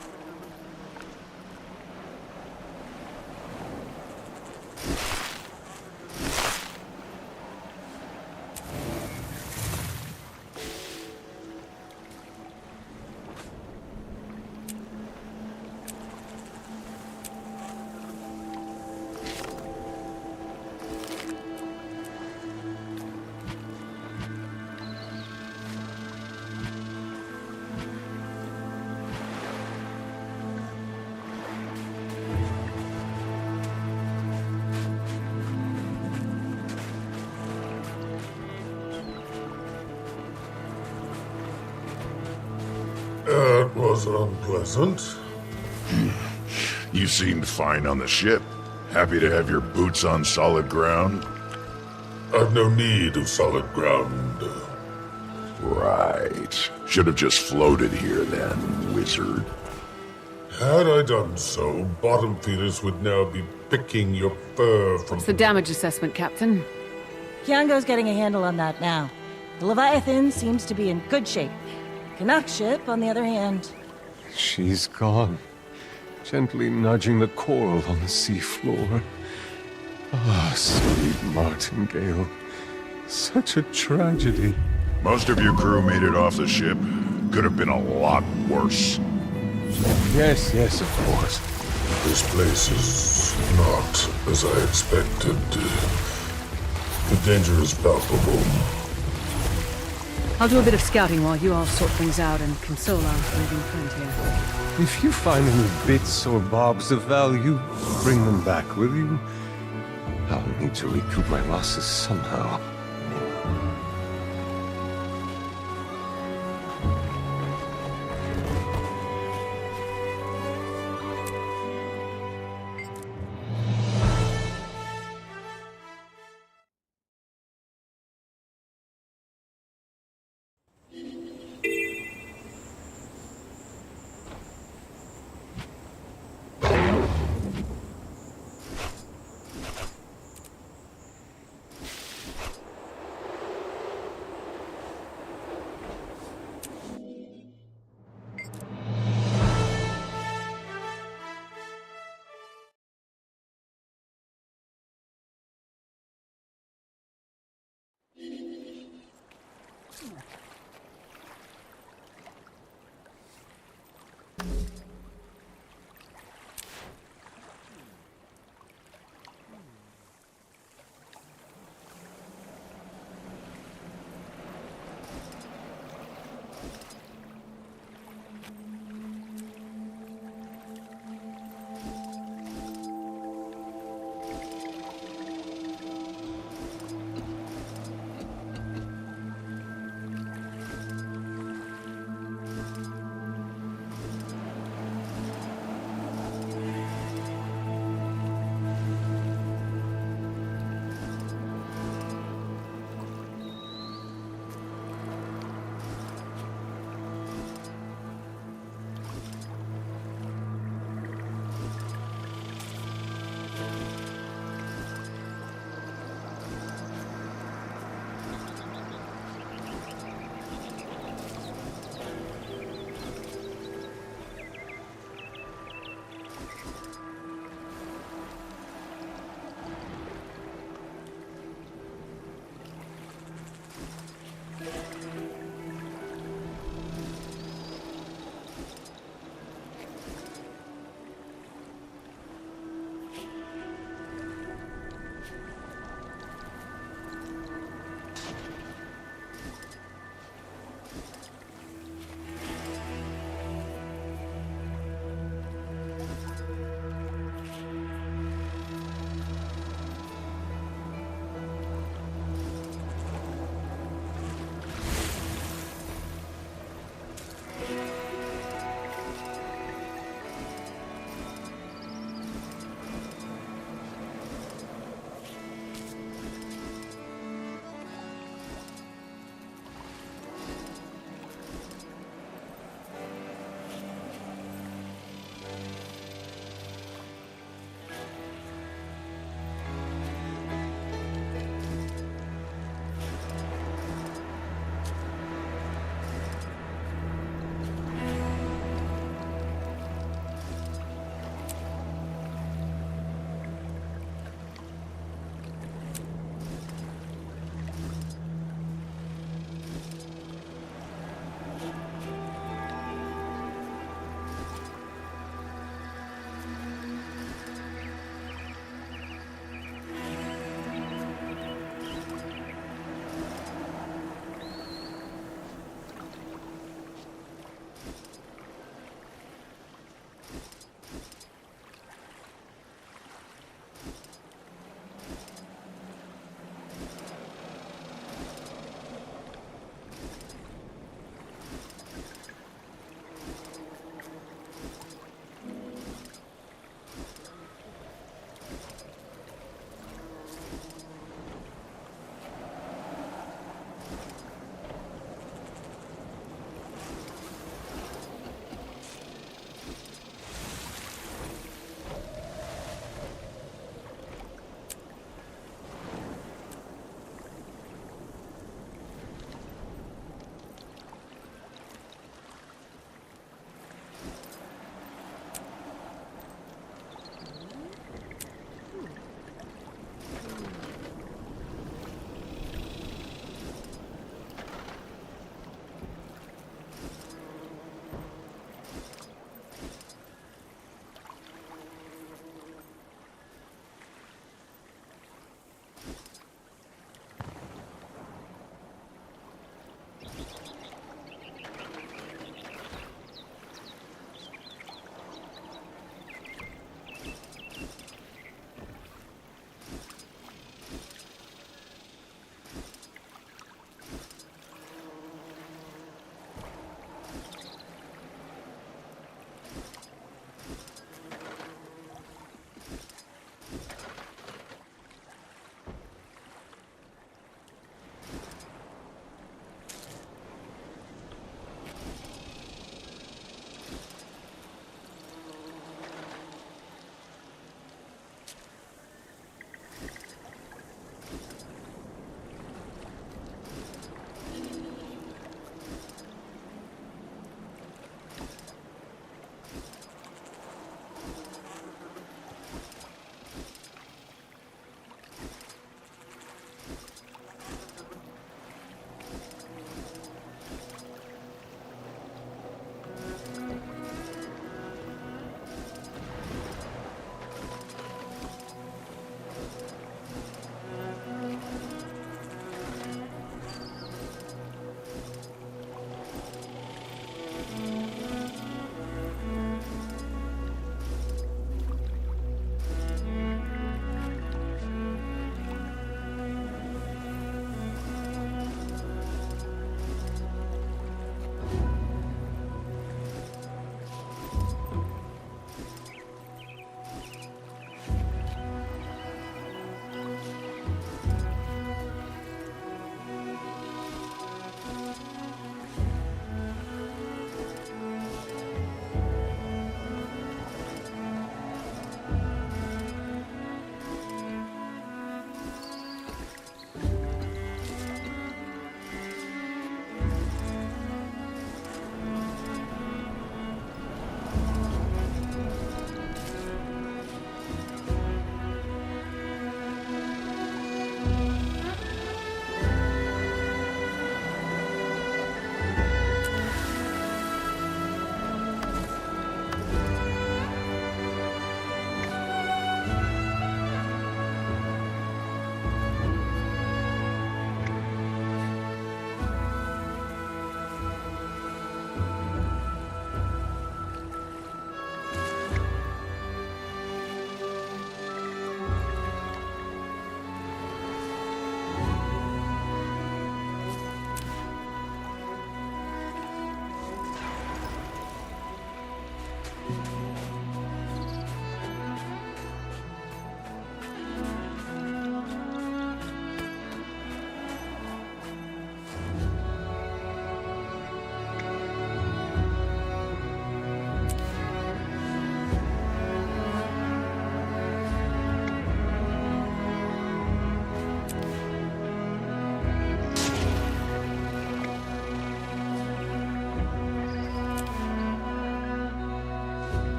was unpleasant. You seemed fine on the ship. Happy to have your boots on solid ground? I've no need of solid ground. Right. Should have just floated here then, wizard. Had I done so, bottom feeders would now be picking your fur from... What's the damage assessment, Captain? Kiango's getting a handle on that now. The Leviathan seems to be in good shape. Canuck ship, on the other hand... She's gone, gently nudging the coral on the seafloor. Ah, sweet martingale. Such a tragedy. Most of your crew made it off the ship. Could have been a lot worse. Yes, of course. This place is not as I expected. The danger is palpable. I'll do a bit of scouting while you all sort things out and console our grieving friend here. If you find any bits or bobs of value, bring them back, will you? I'll need to recoup my losses somehow.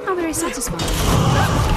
How very satisfying.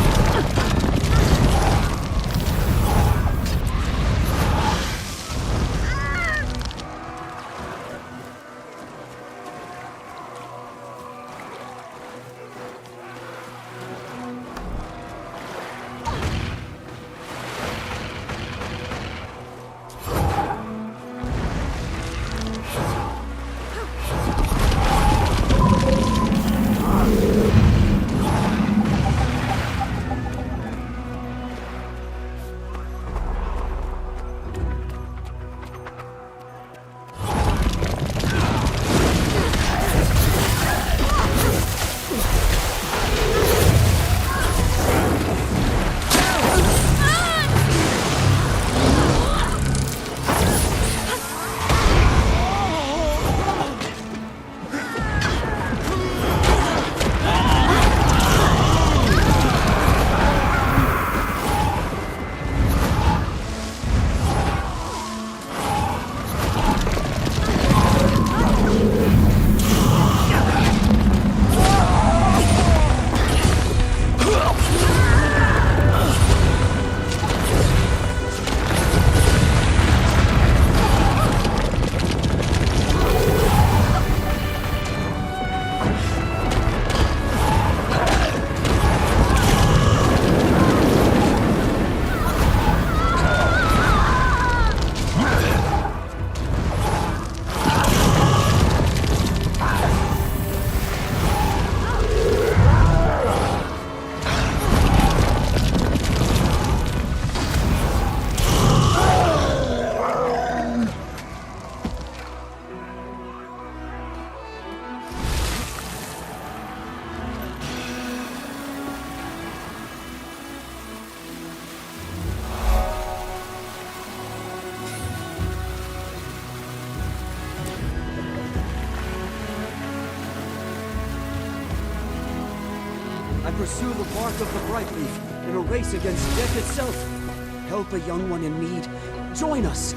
I pursue the bark of the bright leaf in a race against death itself. Help a young one in need. Join us!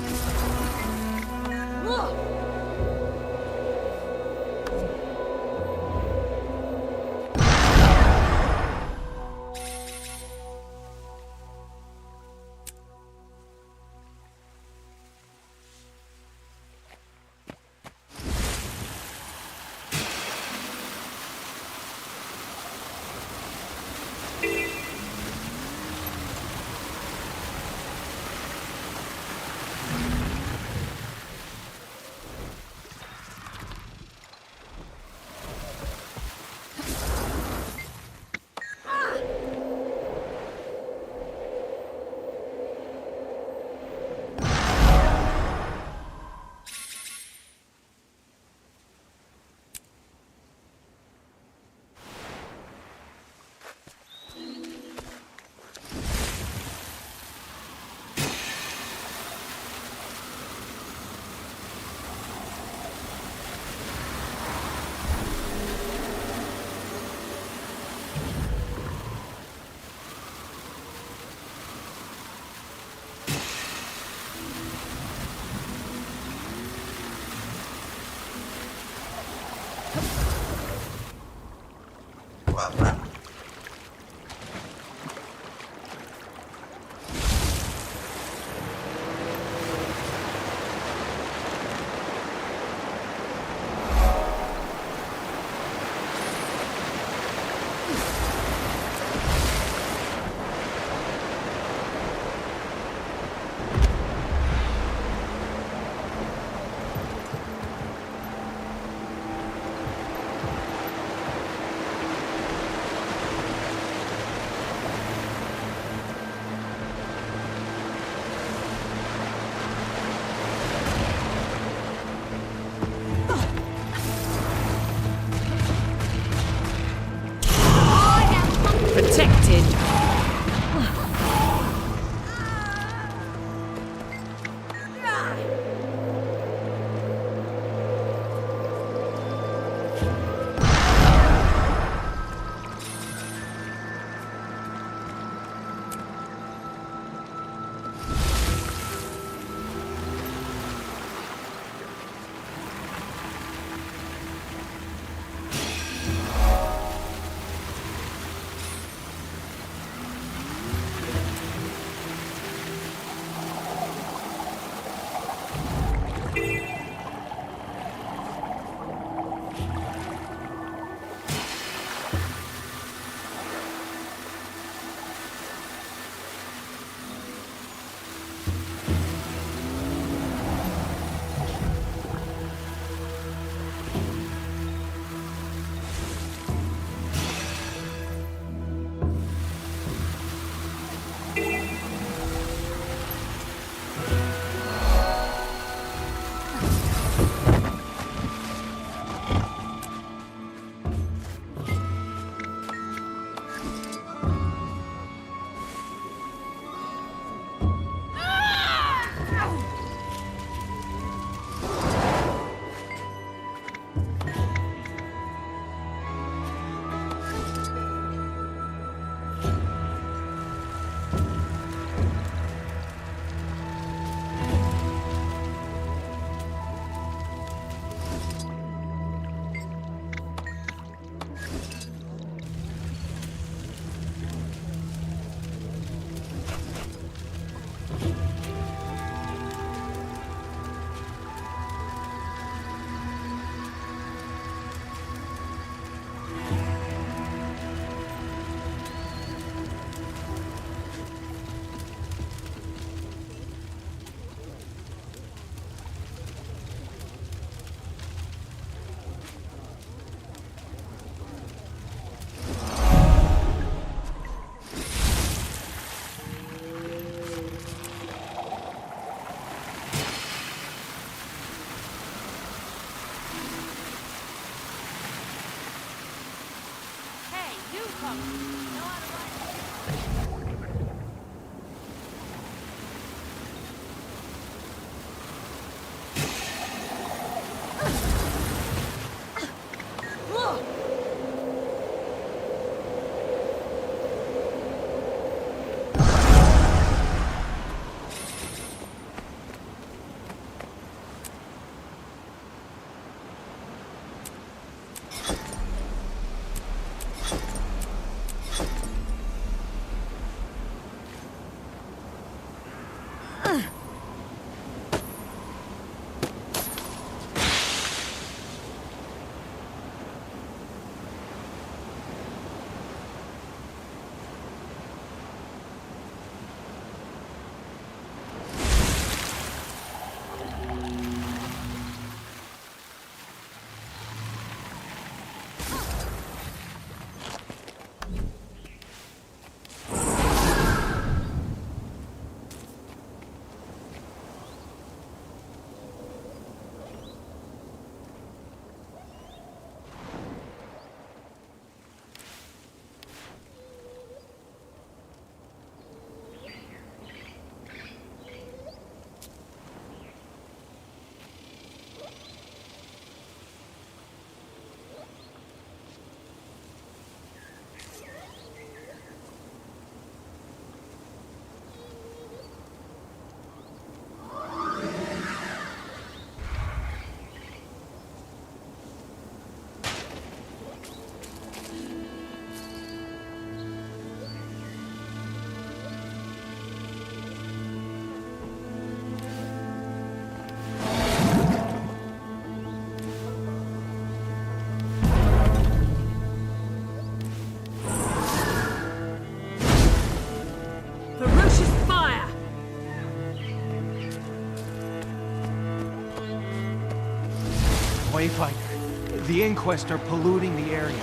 Wayfinder, the Inquest are polluting the area,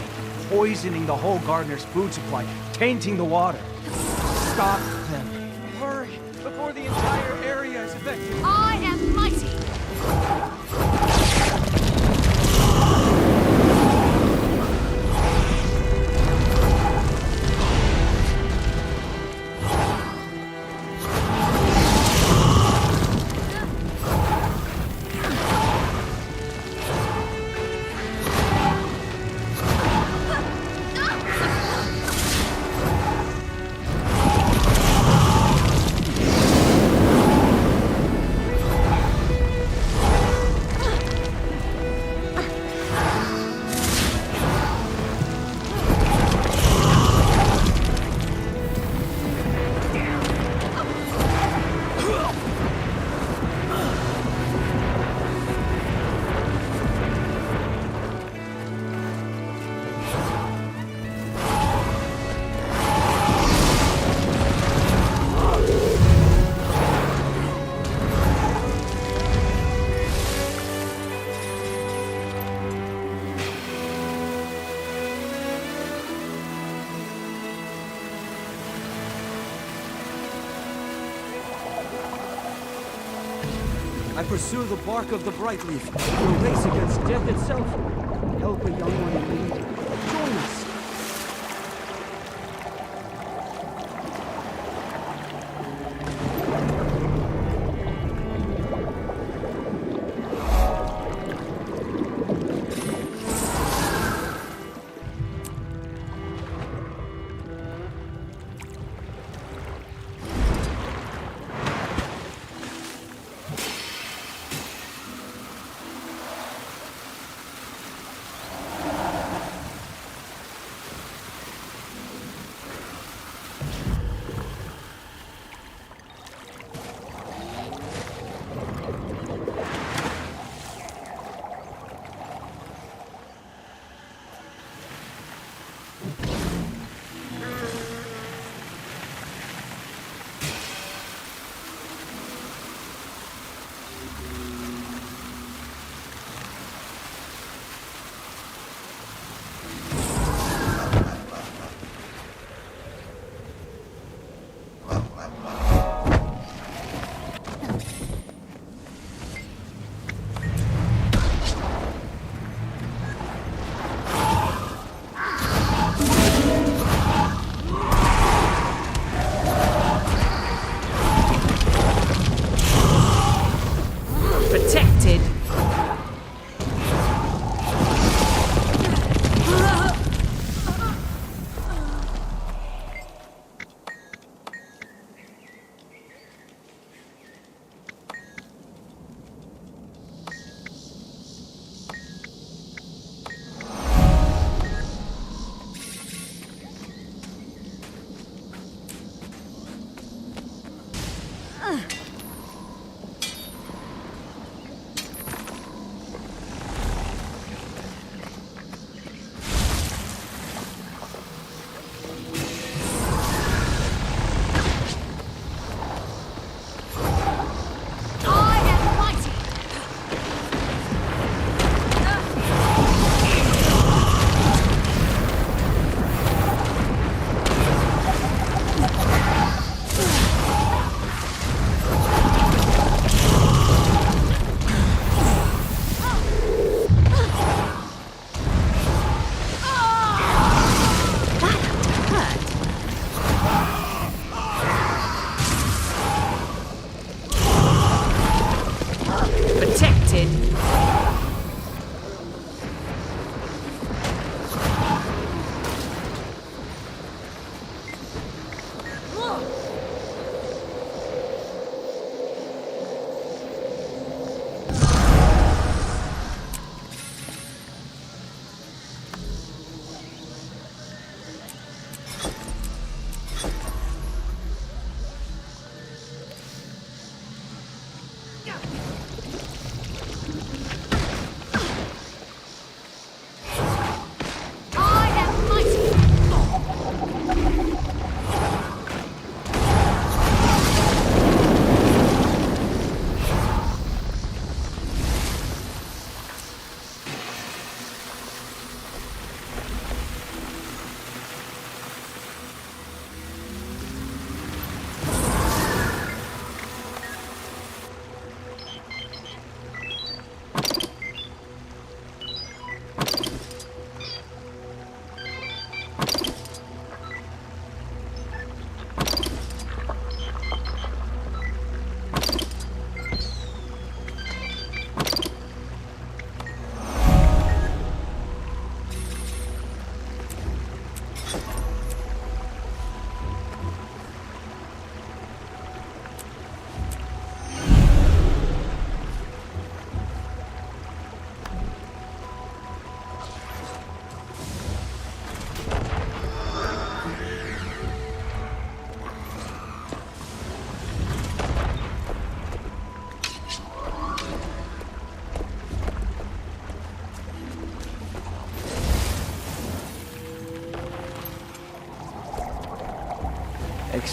poisoning the whole gardener's food supply, tainting the water. Stop them. Hurry, before the entire area is affected. I am mighty! I pursue the bark of the bright leaf. We'll race against death itself. Help a young one in need. Join us.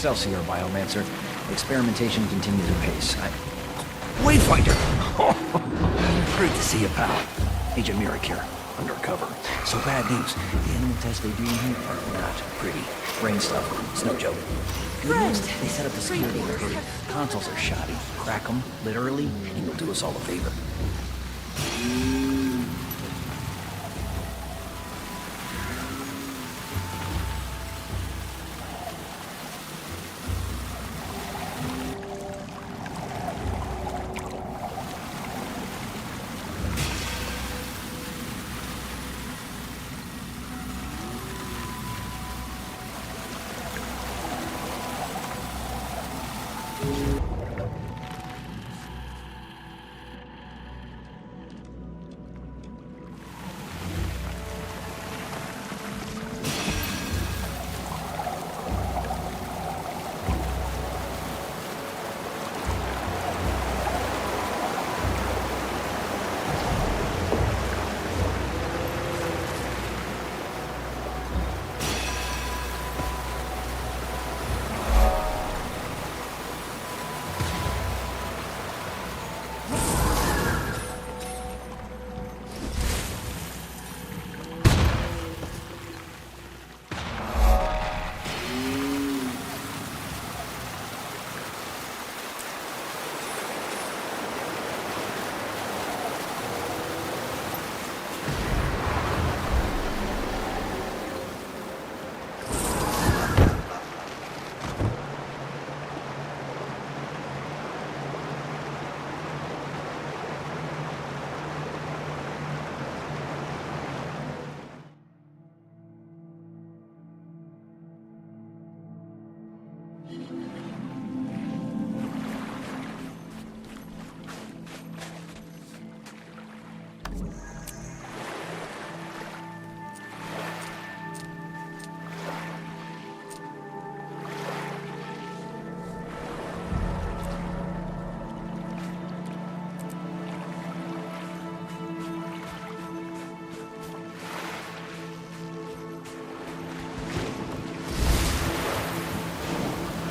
Excelsior, Biomancer. Experimentation continues apace. Wayfinder! Great to see you, pal. Agent Merrick here, undercover. So bad news. The animal tests they do in here are not pretty. Brain stuff. It's no joke. Good news, they set up the security in a hurry. Consoles are shoddy. Crack them, literally, and you'll do us all a favor.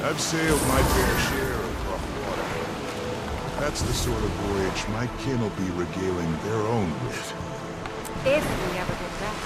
I've sailed my fair share of rough water. That's the sort of voyage my kin will be regaling their own with. If we ever get back.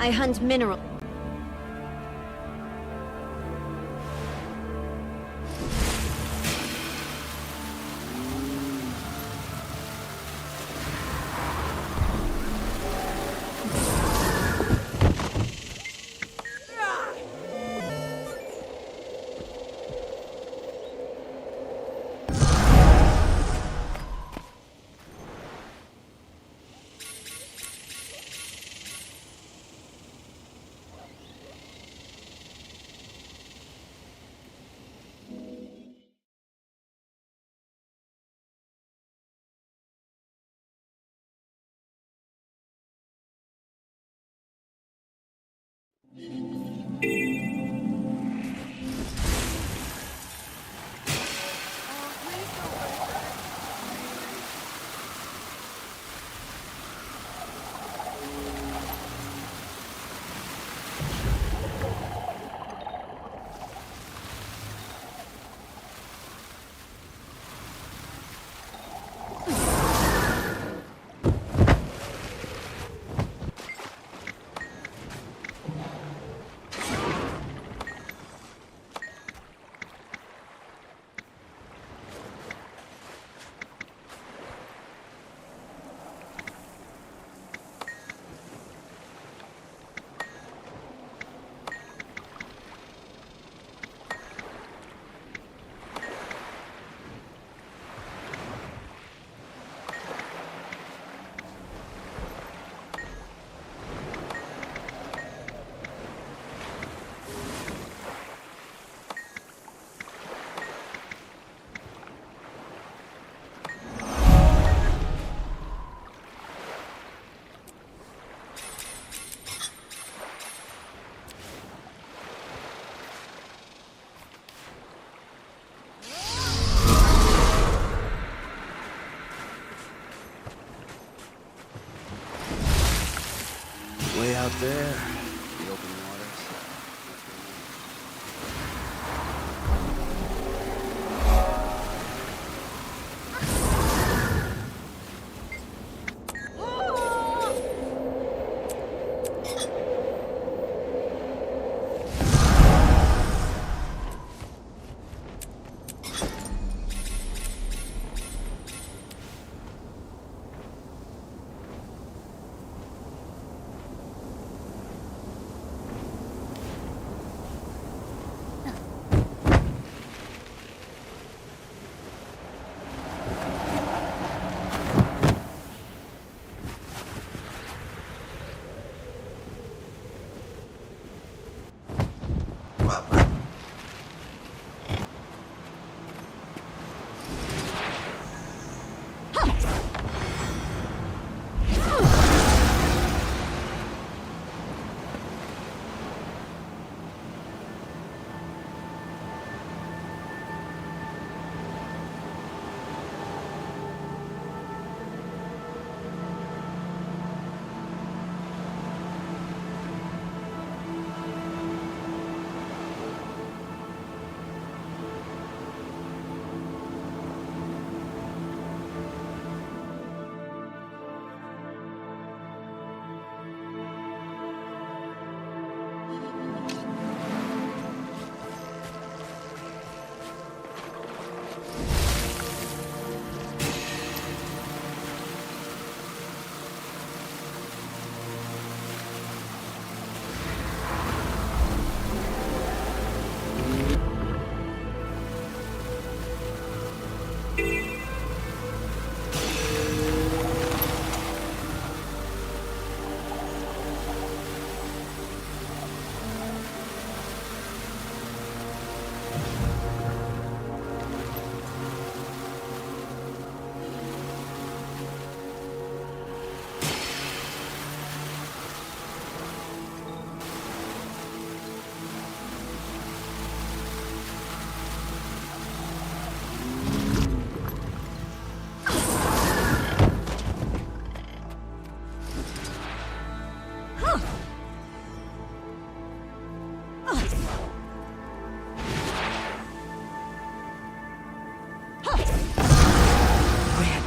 I hunt mineral. Way out there, the open waters.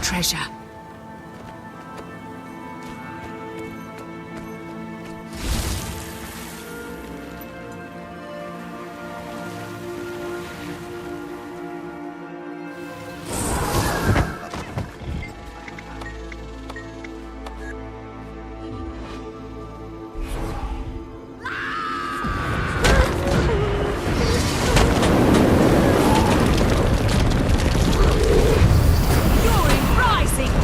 Treasure. Rising!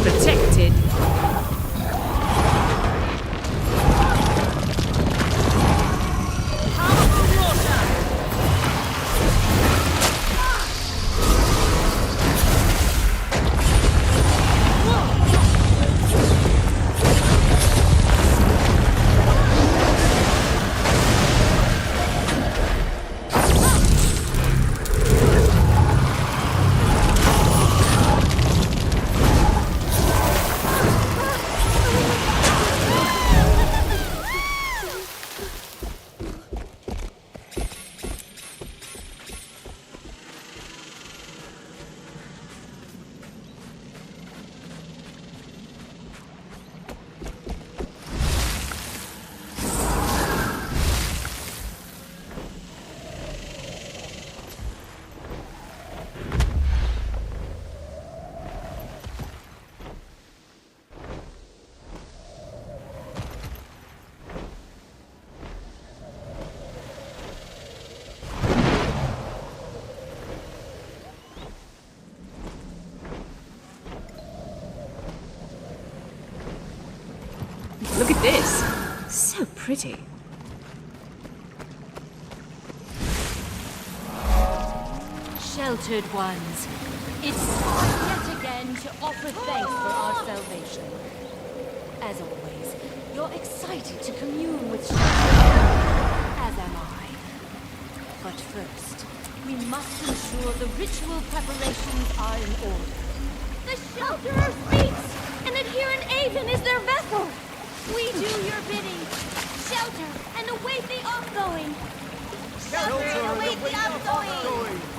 protected. Look at this. So pretty. Sheltered ones, it's time yet again to offer thanks for our salvation. As always, you're excited to commune with Sheltered, as am I. But first, we must ensure the ritual preparations are in order. The Shelterer speaks! An adherent Aven is their vessel! We do your bidding. Shelter and await the outgoing. Shelter and await the outgoing.